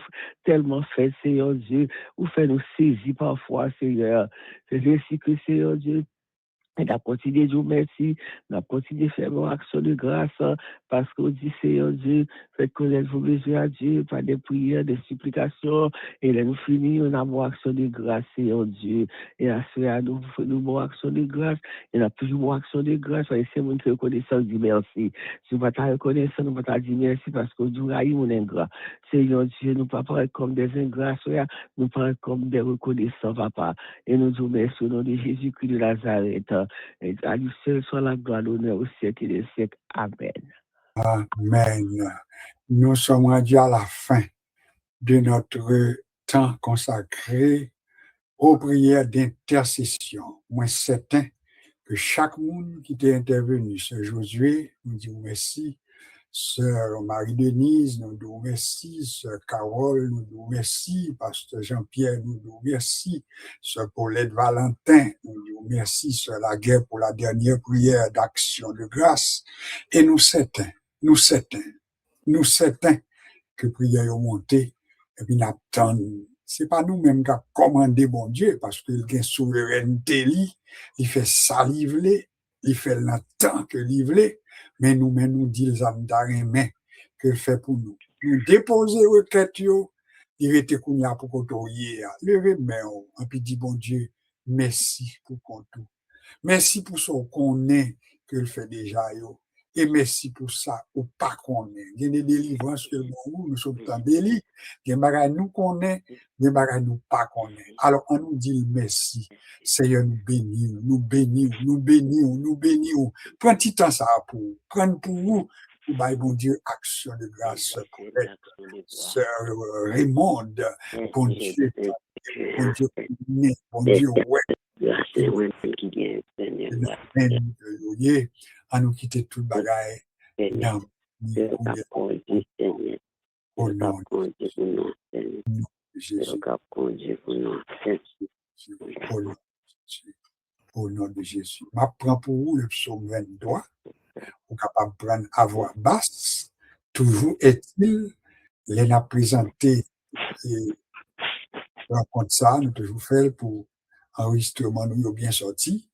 Speaker 5: tellement fait, Seigneur Dieu. Vous faites nous saisir parfois, Seigneur. C'est ainsi que, Seigneur Dieu. Et n'a continué de vous merci, n'a continué de faire une action de grâce, parce qu'on dit, Seigneur Dieu, faites connaître vos besoins à Dieu, par des prières, des supplications, et là nous finissons, on a une action de grâce, Seigneur Dieu, et à cela, nous faisons une action de grâce, et on a toujours une action de grâce, et c'est mon reconnaissance, dit merci. Si vous n'avez pas reconnaissance, nous ne pouvons pas dire merci, parce que nous avons un ingrat. Seigneur Dieu, nous ne pouvons pas parler comme des ingrats, nous parlons comme des reconnaissants, papa, et nous vous remercions au nom de Jésus-Christ de Nazareth. Et à lui seul soit la gloire, l'honneur au siècle et des siècles. Amen.
Speaker 1: Amen. Nous sommes rendus à la fin de notre temps consacré aux prières d'intercession. Moi, certain que chaque monde qui est intervenu, Sœur Josué, nous disons merci. Sœur Marie-Denise, nous disons merci. Sœur Carole, nous disons merci. Pasteur Jean-Pierre, nous disons merci. Sœur Paulette Valentin, nous disons merci. Sœur Laguerre pour la dernière prière d'action de grâce. Et nous certains que prière est montée et puis n'attendons. C'est pas nous-mêmes qui avons commandé bon Dieu parce qu'il a une souveraineté, il fait saliver, il fait le temps que livrer, mais nous-mêmes nous disons mais que fait pour nous. Nous déposer requête, il était qu'on y a pour qu'on lever main, et puis dit bon Dieu, merci pour qu'on tout. Merci pour ce qu'on est, que le fait déjà, et merci pour ça, ou pas qu'on est. Il y a des délivrances que nous sommes en délit, il y a des bagages nous qu'on est, des bagages nous pas qu'on est. Alors, on nous dit merci. Seigneur, nous bénissons, nous bénissons, nous bénissons, nous bénissons. Prends un petit temps ça pour prendre pour vous, pour bon Dieu, action de grâce pour être Sœur Raymonde, bon Dieu, bon Dieu, ouais. À nous quitter tout le bagage dans au nom de Jésus. Au nom de Jésus. Je prends pour vous le psaume 23. Vous êtes capable de prendre à voix basse. Toujours est-il, les a présenté et rencontre ça, nous toujours fait pour enregistrement nous bien sorti.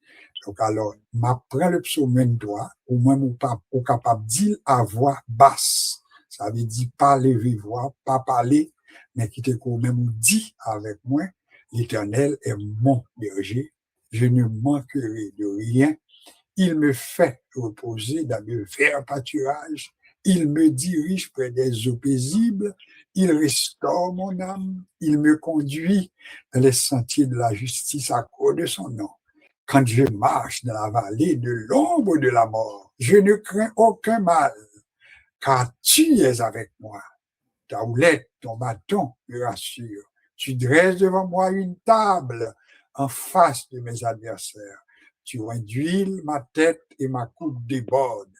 Speaker 1: Donc, alors, m'apprends le psaume 23, au moins, ou pas, ou capable de dire à voix basse. Ça veut dire pas lever voix, pas parler, mais qui te quand même dit avec moi, l'Éternel est mon berger, je ne manquerai de rien. Il me fait reposer dans de verts pâturages, il me dirige près des eaux paisibles, il restaure mon âme, il me conduit dans les sentiers de la justice à cause de son nom. Quand je marche dans la vallée de l'ombre de la mort, je ne crains aucun mal, car tu es avec moi. Ta houlette, ton bâton me rassure. Tu dresses devant moi une table en face de mes adversaires. Tu induis ma tête et ma coupe déborde.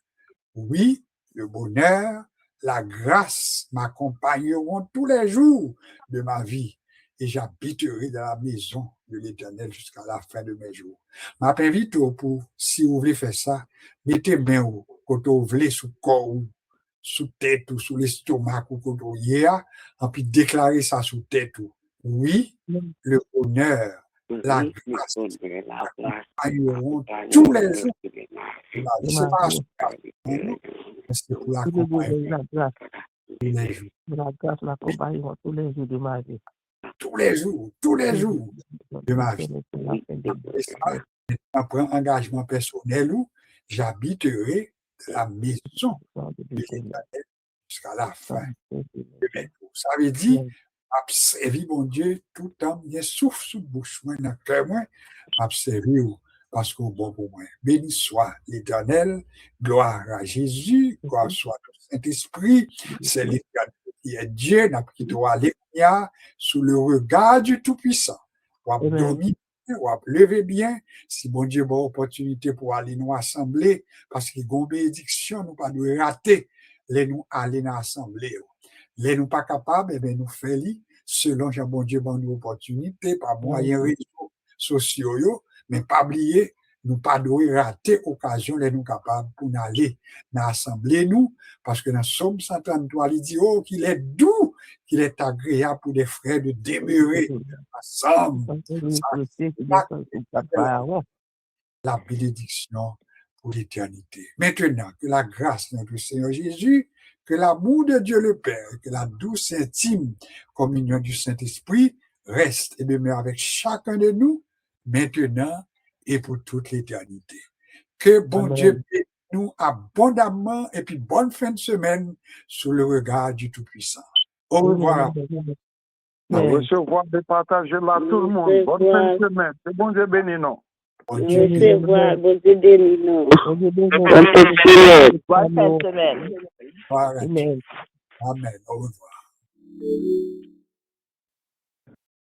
Speaker 1: Oui, le bonheur, la grâce m'accompagneront tous les jours de ma vie et j'habiterai dans la maison de l'Éternel jusqu'à la fin de mes jours. Je m'invite pour, si vous voulez faire ça, mettez main quand vous voulez sous le corps, sous tête ou sous l'estomac ou quand vous y est, et puis déclarer ça sous tête. Oui, le bonheur, la grâce m'accompagneront tous les jours de ma vie. C'est pas c'est pour l'accompagner tous les jours.
Speaker 5: La grâce m'accompagnera tous les jours de ma vie.
Speaker 1: Tous les jours de ma vie. Et ça, je prends un engagement personnel où j'habiterai la maison de l'Éternel jusqu'à la fin de mes jours. Ça veut dire, observer mon Dieu tout le temps, il y a souffle sous bouche, moi, dans le cœur, moi, observer parce qu'au bon pour moi. Béni soit l'Éternel, gloire à Jésus, gloire soit au Saint-Esprit, c'est l'Éternel qui est Dieu, qui doit aller sous le regard du Tout-Puissant. On va dormir, on va lever bien, si bon Dieu a une opportunité pour aller nous assembler, parce qu'il y a une bénédiction, nous ne pouvons pas rater, les nous aller nous assembler. Les nous pas capables, nous faisons selon Jean bon Dieu a une opportunité, par moyens réseaux sociaux, mais pas oublier, nous pas devons rater l'occasion, les nous capables pour aller dans l'assemblée, nous, parce que dans Somme 133, il dit, qu'il est doux, qu'il est agréable pour les frères de demeurer ensemble. La bénédiction pour l'éternité. Maintenant, que la grâce de notre Seigneur Jésus, que l'amour de Dieu le Père, que la douce intime communion du Saint-Esprit reste et demeure avec chacun de nous, maintenant et pour toute l'éternité. Que bon Dieu bénisse nous abondamment et puis bonne fin de semaine sous le regard du Tout-Puissant. Au revoir.
Speaker 6: Recevoir et partager là tout le monde. Bonne fin de semaine. Que bon Dieu bénisse nous.
Speaker 3: Bon Dieu bénisse nous.
Speaker 5: Bonne fin de semaine.
Speaker 1: Amen. Au revoir.